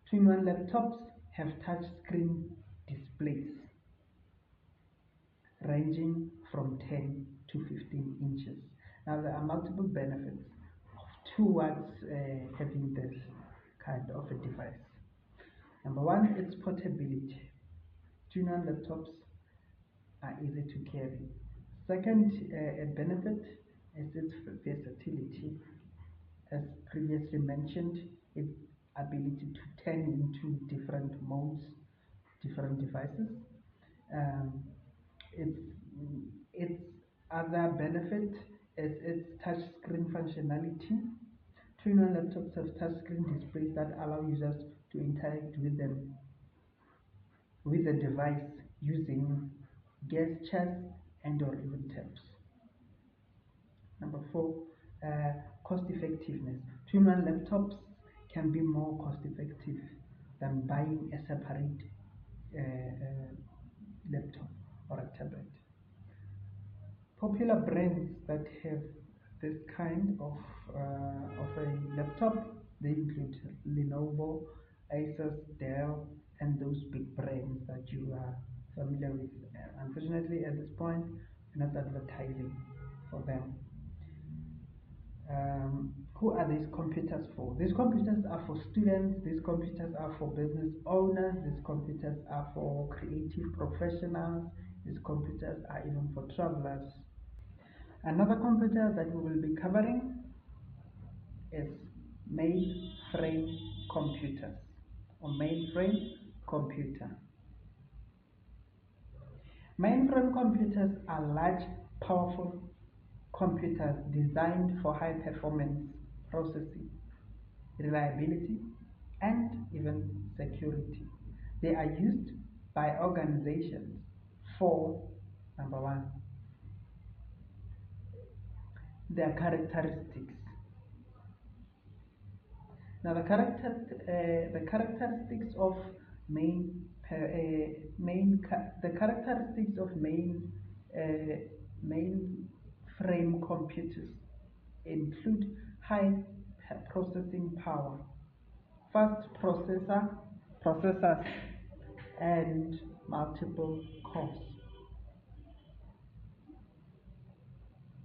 Two-in-one laptops have touchscreen displays ranging from 10 to 15 inches. Now there are multiple benefits towards having this kind of a device. Number one, it's portability. Two-in-one laptops are easy to carry. Second benefit is its versatility. As previously mentioned, its ability to turn into different modes, different devices. Its other benefit is its touchscreen functionality. Two-in-one laptops have touchscreen displays that allow users to interact with the device using gestures and or even taps. Number four, cost effectiveness. Two-in-one laptops can be more cost effective than buying a separate laptop or a tablet. Popular brands that have this kind of a laptop, they include Lenovo, Asus, Dell, and those big brands that you are familiar with. Unfortunately, at this point, we're not advertising for them. Who are these computers for? These computers are for students, these computers are for business owners, these computers are for creative professionals, these computers are even for travelers. Another computer that we will be covering is mainframe computers or mainframe computer. Mainframe computers are large, powerful computers designed for high performance processing, reliability, and even security. They are used by organizations for, number one, their characteristics. Now the characteristics of mainframe computers include high processing power, fast processors, and multiple cores,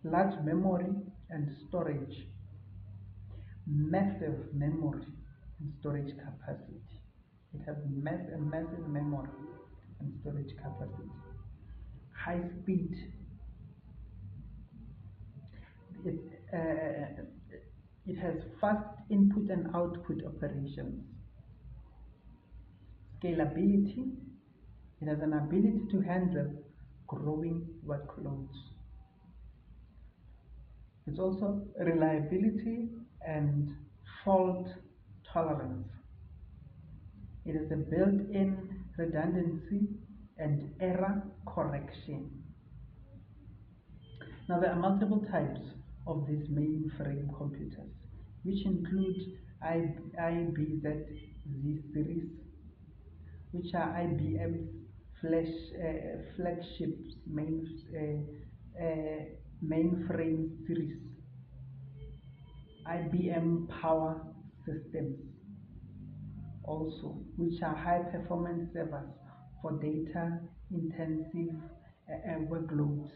large memory and storage, massive memory and storage capacity. It has massive memory and storage capacity. High speed. It has fast input and output operations. Scalability. It has an ability to handle growing workloads. It's also reliability and fault tolerance. It is a built-in redundancy and error correction. Now there are multiple types of these mainframe computers, which include IBZ Z series, which are IBM's flagship mainframe series, IBM Power Systems also, which are high performance servers for data intensive workloads.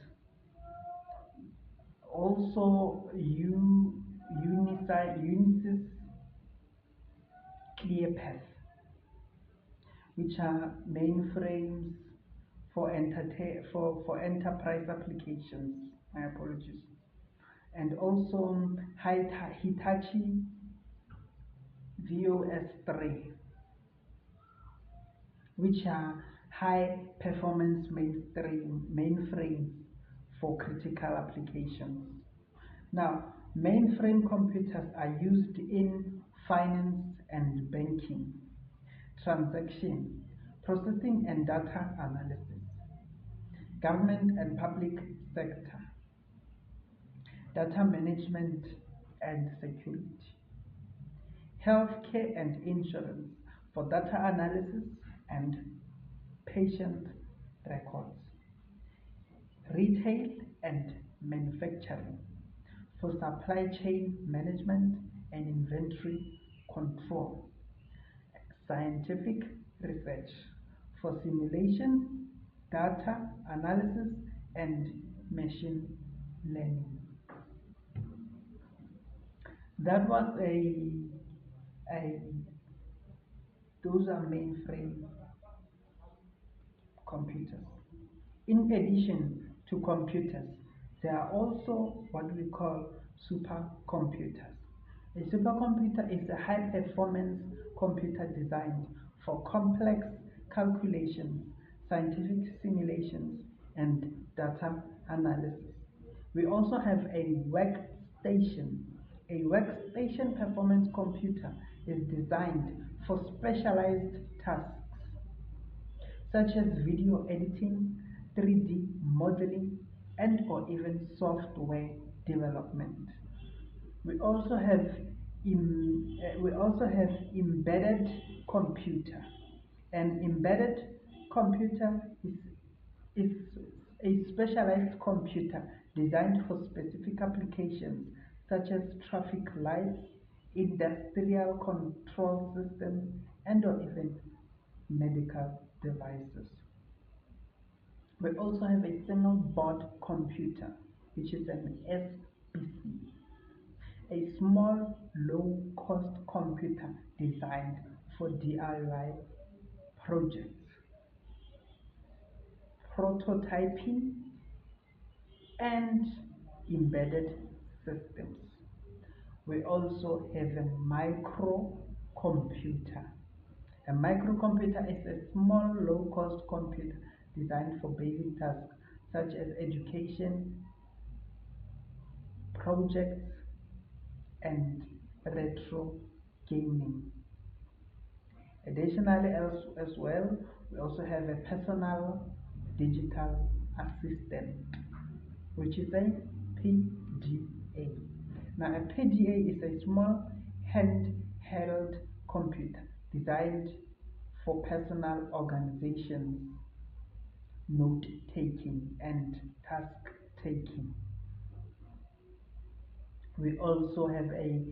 Also Unisys ClearPath, which are mainframes for enterprise applications. My apologies. And also Hitachi VOS3, which are high performance mainframes for critical applications. Now, mainframe computers are used in finance and banking, transaction, processing and data analysis, government and public sector, data management and security, healthcare and insurance for data analysis and patient records, retail and manufacturing for supply chain management and inventory control, scientific research for simulation, data analysis, and machine learning. That was a those are mainframe computers. In addition to computers, there are also what we call supercomputers. A supercomputer is a high-performance computer designed for complex calculations, scientific simulations, and data analysis. We also have a workstation. A workstation performance computer is designed for specialized tasks such as video editing, 3D modeling, and or even software development. We also have embedded computer. An embedded computer is a specialized computer designed for specific applications such as traffic lights, industrial control systems, and or even medical devices. We also have a single board computer, which is an SBC, a small low-cost computer designed for DIY projects, prototyping, and embedded systems. We also have a microcomputer. A microcomputer is a small low-cost computer designed for basic tasks such as education, projects, and retro gaming. Additionally, as well, we also have a personal digital assistant, which is a PDA. Now, a PDA is a small handheld computer designed for personal organizations, note taking, and task taking. We also have a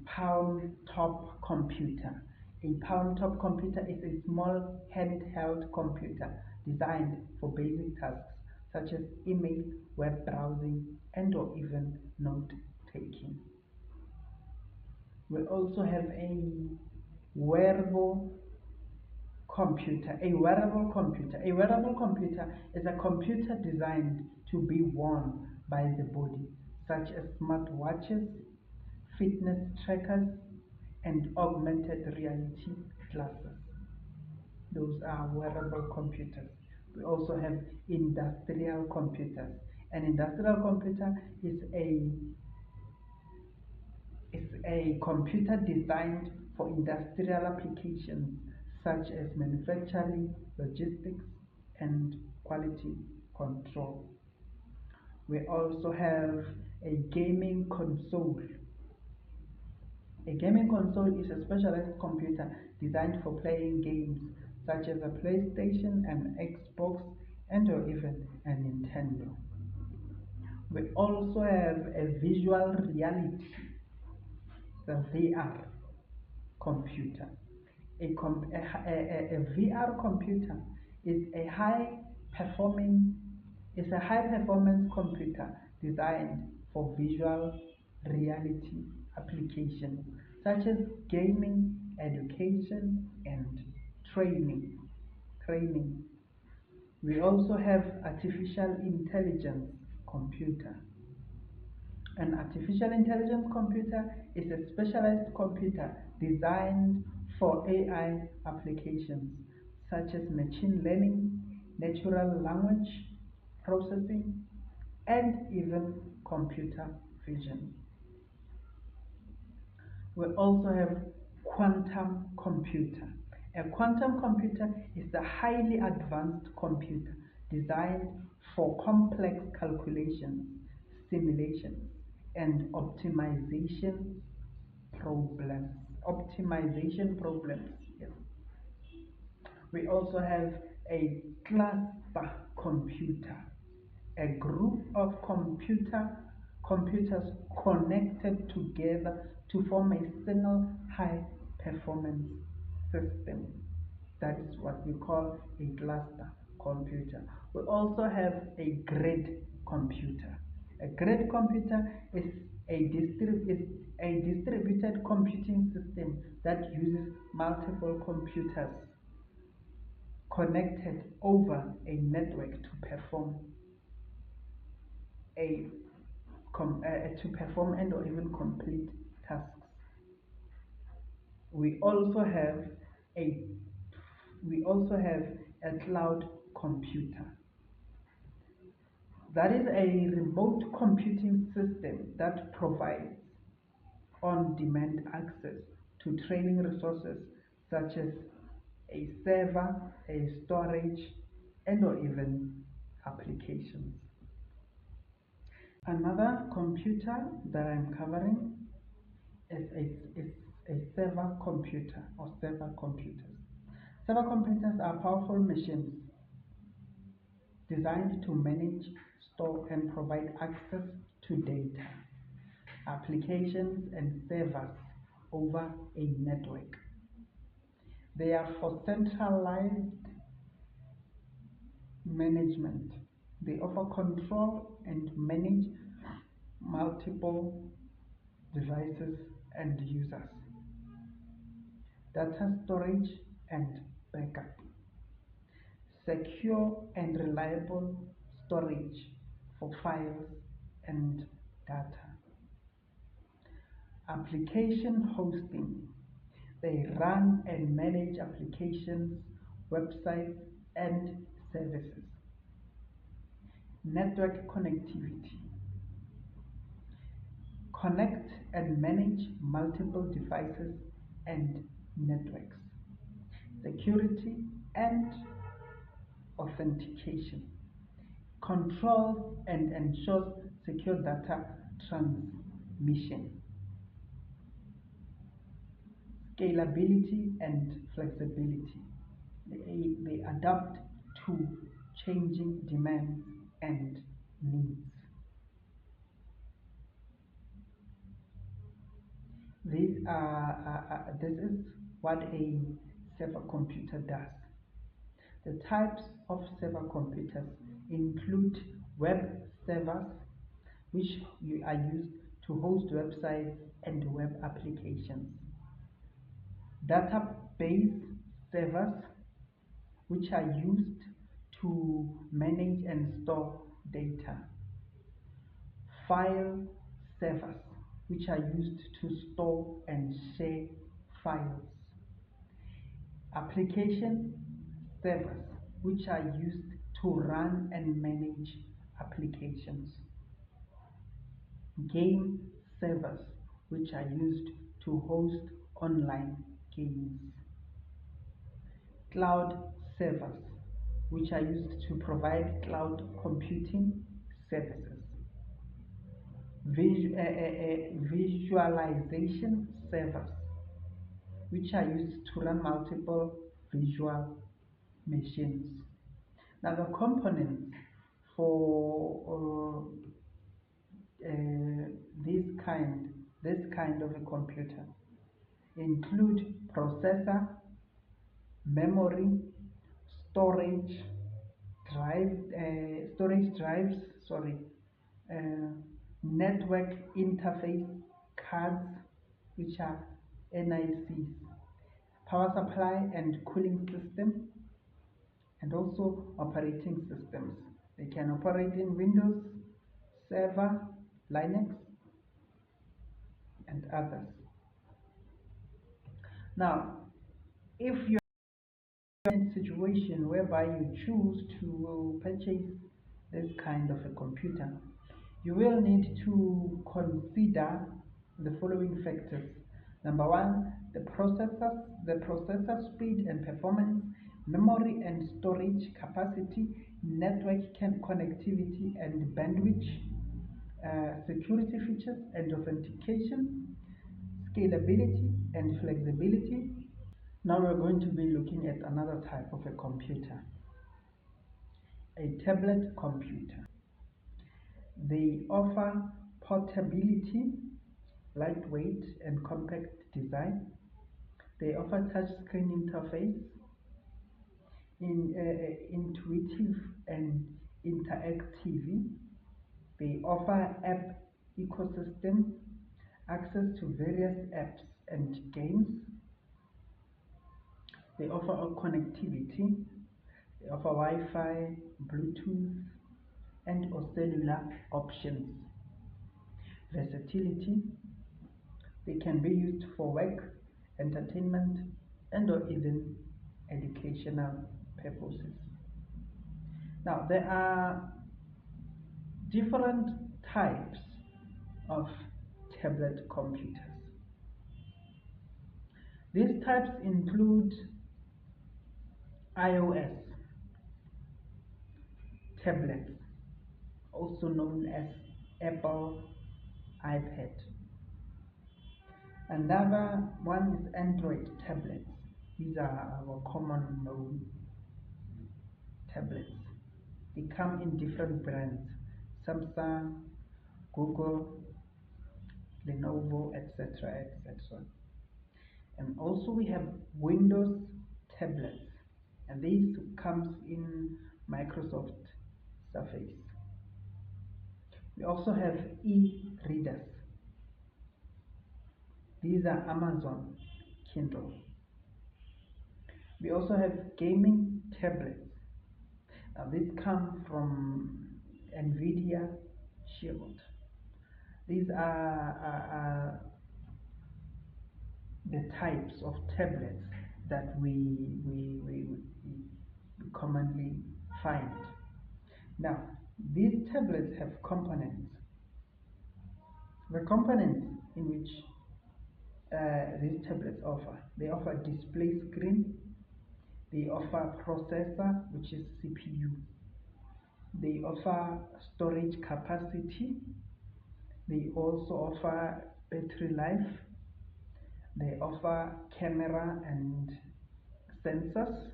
palm top computer. A palm top computer is a small handheld computer designed for basic tasks such as email, web browsing, and or even note taking. We also have a wearable computer. A wearable computer. A wearable computer is a computer designed to be worn by the body, such as smartwatches, fitness trackers, and augmented reality glasses. Those are wearable computers. We also have industrial computers. An industrial computer is a computer designed for industrial applications such as manufacturing, logistics, and quality control. We also have a gaming console. A gaming console is a specialized computer designed for playing games such as a PlayStation, an Xbox, and or even a Nintendo. We also have a visual reality, the VR computer. A VR computer is a high performance computer designed for visual reality applications such as gaming, education, and training. Training. We also have artificial intelligence computer. An artificial intelligence computer is a specialized computer designed for AI applications such as machine learning, natural language processing, and even computer vision. We also have quantum computer. A quantum computer is a highly advanced computer designed for complex calculations, simulations, and problems. Optimization problems. Yes. We also have a cluster computer, a group of computers connected together to form a single high performance system. That is what we call a cluster computer. We also have a grid computer. A grid computer is a distributed computing system that uses multiple computers connected over a network to perform a and or even complete tasks. We also have a cloud computer. That is a remote computing system that provides on-demand access to training resources such as a server, a storage, and or even applications. Another computer that I'm covering is a server computer or server computers. Server computers are powerful machines designed to manage, store, and provide access to data, applications, and servers over a network. They are for centralized management. They offer control and manage multiple devices and users, data storage and backup, secure and reliable storage for files and data, application hosting. They run and manage applications, websites, and services. Network connectivity. Connect and manage multiple devices and networks. Security and authentication. Controls and ensures secure data transmission. Scalability and flexibility. They adapt to changing demands and needs. This is what a server computer does. The types of server computers include web servers, which are used to host websites and web applications, database servers, which are used to manage and store data, file servers, which are used to store and share files, application servers, which are used to run and manage applications, game servers, which are used to host online games. Cloud servers, which are used to provide cloud computing services. Visualization servers, which are used to run multiple visual machines. Now the components for this kind of a computer include processor, memory, storage drives, network interface cards, which are NICs, power supply and cooling system, and also operating systems. They can operate in Windows, Server, Linux, and others. Now, if you're in a situation whereby you choose to purchase this kind of a computer, you will need to consider the following factors. Number one, the processor speed and performance, memory and storage capacity, network connectivity and bandwidth, security features and authentication, scalability and flexibility. Now we're going to be looking at another type of a computer, a tablet computer. They offer portability, lightweight and compact design. They offer touchscreen interface, intuitive and interactive. They offer app ecosystem, access to various apps and games. They offer connectivity. They offer Wi-Fi, Bluetooth, and or cellular options. Versatility. They can be used for work, entertainment, and or even educational purposes. Now, there are different types of tablet computers. These types include iOS tablets, also known as Apple iPad. Another one is Android tablets. These are our common known tablets. They come in different brands: Samsung, Google, Lenovo, etc. etc. And also we have Windows tablets, and these comes in Microsoft Surface. We also have e-readers. These are Amazon Kindle. We also have gaming tablets. Now these come from NVIDIA Shield. These are the types of tablets that we commonly find. Now, these tablets have components. The components in which these tablets offer: they offer display screen, they offer processor, which is CPU, they offer storage capacity, they also offer battery life, they offer camera and sensors,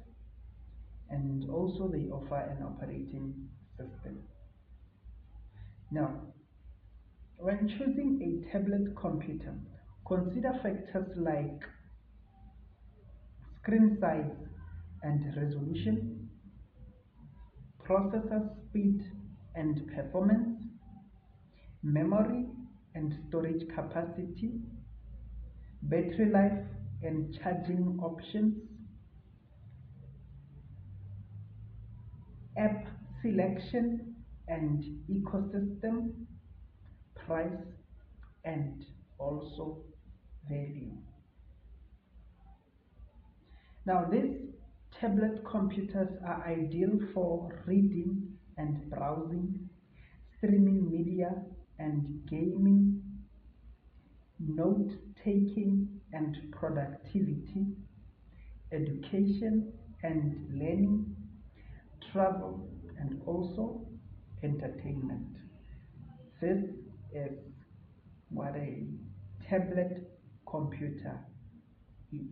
and also they offer an operating system. Now, when choosing a tablet computer, consider factors like screen size and resolution, processor speed and performance, memory and storage capacity, battery life and charging options, app selection and ecosystem, price, and also value. Now, these tablet computers are ideal for reading and browsing, streaming media and gaming, note-taking and productivity, education and learning, travel, and also entertainment. This is what a tablet computer is.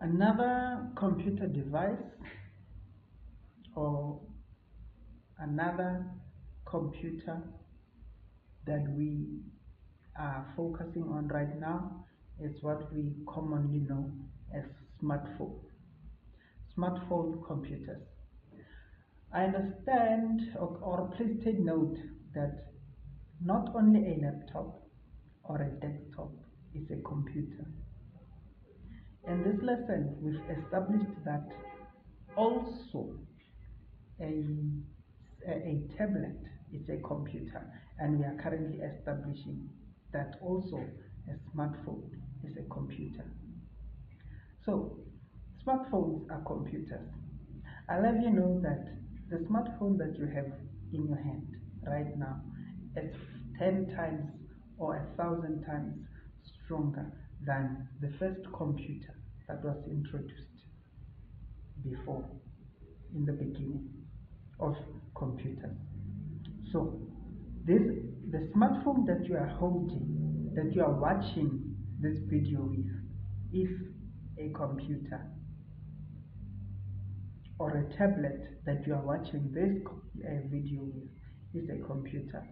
Another computer device or another computer that we are focusing on right now is what we commonly know as smartphone computers. I understand, or please take note that not only a laptop or a desktop is a computer. In this lesson, we've established that also a, a tablet is a computer, and we are currently establishing that also a smartphone is a computer. So, smartphones are computers. I'll have you know that the smartphone that you have in your hand right now is 10 times or 1,000 times stronger than the first computer that was introduced before in the beginning of computers. So the smartphone that you are holding, that you are watching this video with, is a computer, or a tablet that you are watching this video with is a computer,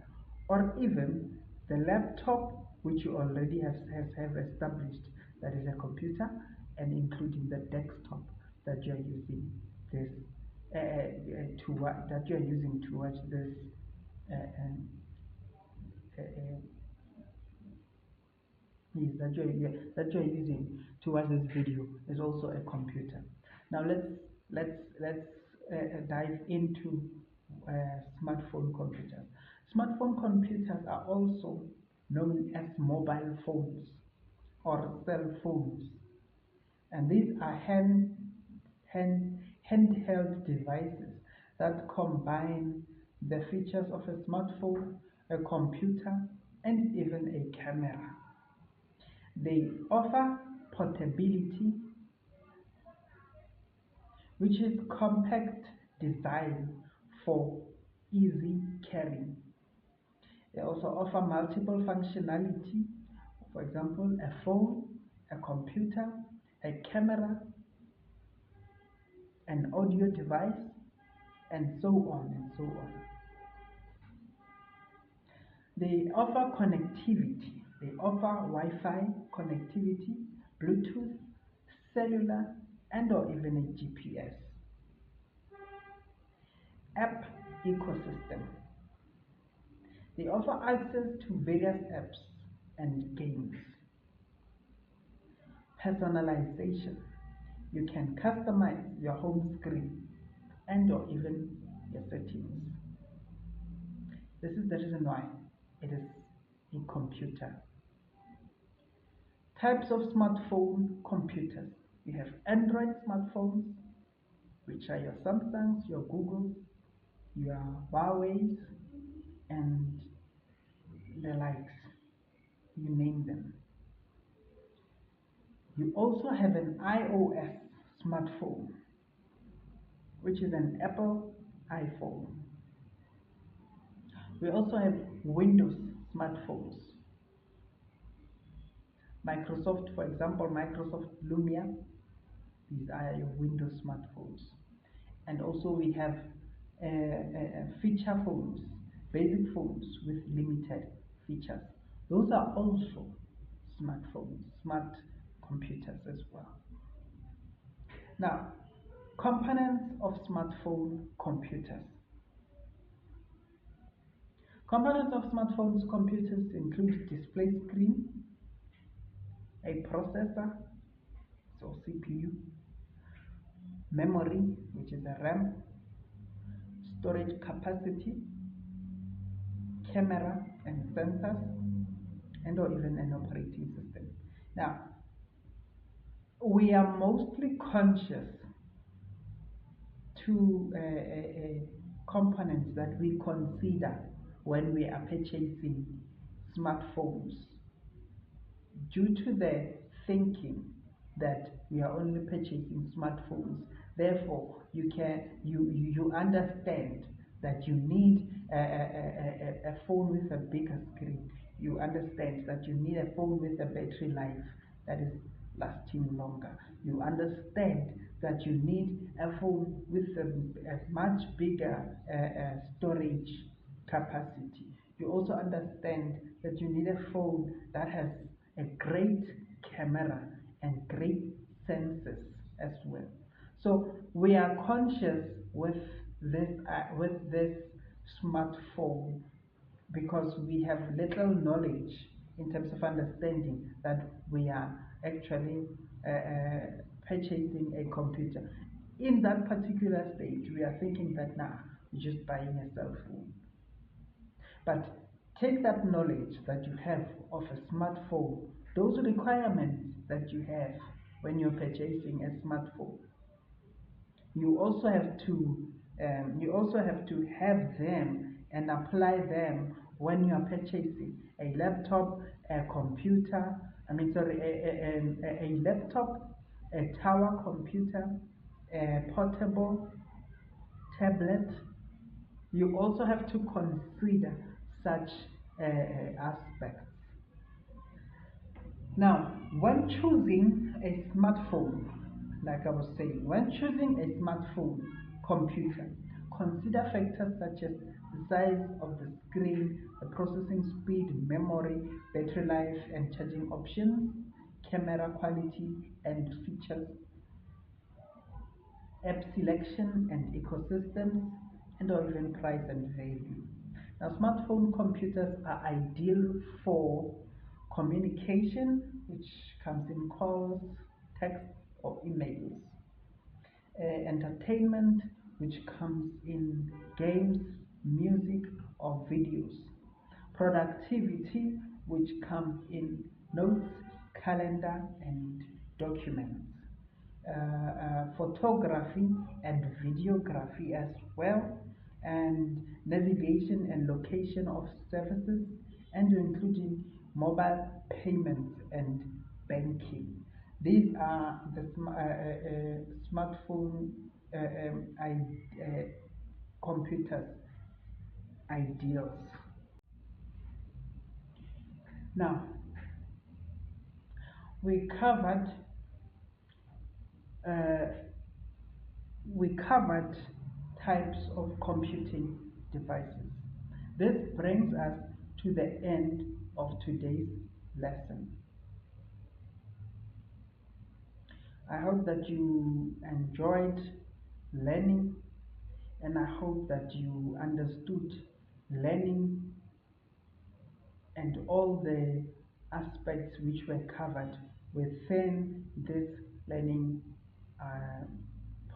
or even the laptop which you already have established that is a computer, and including the desktop that you are using this that you are using to watch this yes, that you are using to watch this video is also a computer. Now let's dive into smartphone computers. Smartphone computers are also known as mobile phones or cell phones, and these are handheld devices that combine the features of a smartphone, a computer, and even a camera. They offer portability, which is compact design for easy carrying. They also offer multiple functionality, for example, a phone, a computer, a camera, an audio device, and so on and so on. They offer connectivity. They offer Wi-Fi connectivity, Bluetooth, cellular, and or even a GPS. App ecosystem. They offer access to various apps and games. Personalization. You can customize your home screen and or even your settings. This is the reason why it is a computer. Types of smartphone computers. We have Android smartphones, which are your Samsungs, your Googles, your Huawei's, and the likes. You name them. You also have an iOS smartphone, which is an Apple iPhone. We also have Windows smartphones. Microsoft, for example, Microsoft Lumia, these are your Windows smartphones. And also we have feature phones, basic phones with limited features. Those are also smartphones, smart computers as well. Now, components of smartphone computers. Components of smartphones computers include display screen, a processor, so CPU, memory, which is a RAM, storage capacity, camera and sensors, and or even an operating system. Now, we are mostly conscious to components that we consider when we are purchasing smartphones, due to the thinking that we are only purchasing smartphones. Therefore, you understand that you need a phone with a bigger screen. You understand that you need a phone with a battery life that is lasting longer. You understand that you need a phone with a much bigger storage capacity. You also understand that you need a phone that has a great camera and great sensors as well. So we are conscious with this smartphone because we have little knowledge in terms of understanding that we are actually purchasing a computer. In that particular stage, we are thinking that now we're just buying a cell phone. But take that knowledge that you have of a smartphone, those requirements that you have when you're purchasing a smartphone. You also have to have them and apply them when you are purchasing a laptop, a computer. A laptop, a tower computer, a portable tablet. You also have to consider such aspects. Now, when choosing a smartphone, like I was saying, when choosing a smartphone computer, consider factors such as the size of the screen, the processing speed, memory, battery life, and charging options, camera quality and features, app selection and ecosystems, and or even price and value. Now, smartphone computers are ideal for communication, which comes in calls, text, or emails. Entertainment, which comes in games, music, or videos. Productivity, which comes in notes, calendar, and documents. Photography and videography as well, and navigation and location of services, and including mobile payments and banking. These are the smartphone computers ideals. Now, we covered uh, types of computing devices. This brings us to the end of today's lesson. I hope that you enjoyed learning, and I hope that you understood learning and all the aspects which were covered within this learning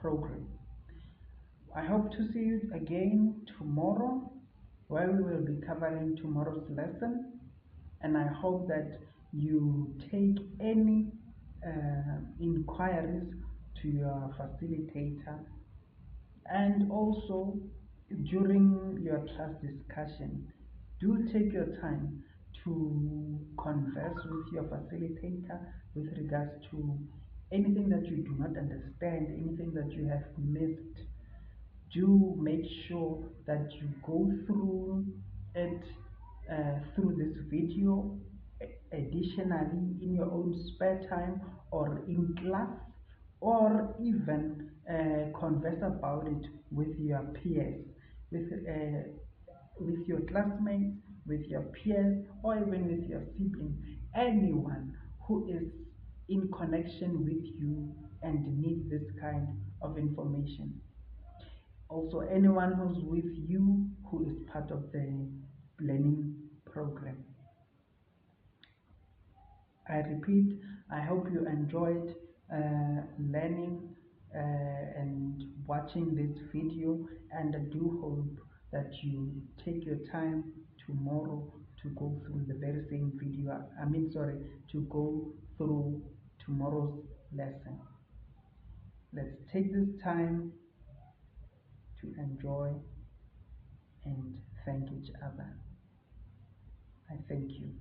program. I hope to see you again tomorrow, where we will be covering tomorrow's lesson, and I hope that you take any inquiries to your facilitator, and also during your class discussion, do take your time to converse with your facilitator with regards to anything that you do not understand, anything that you have missed. Do make sure that you go through it through this video. Additionally, in your own spare time or in class, or even converse about it with your peers, with your classmates, with your peers, or even with your siblings, anyone who is in connection with you and needs this kind of information. Also, anyone who's with you who is part of the learning program. I repeat, I hope you enjoyed learning and watching this video, and I do hope that you take your time tomorrow to go through the very same video, to go through tomorrow's lesson. Let's take this time to enjoy and thank each other. I thank you.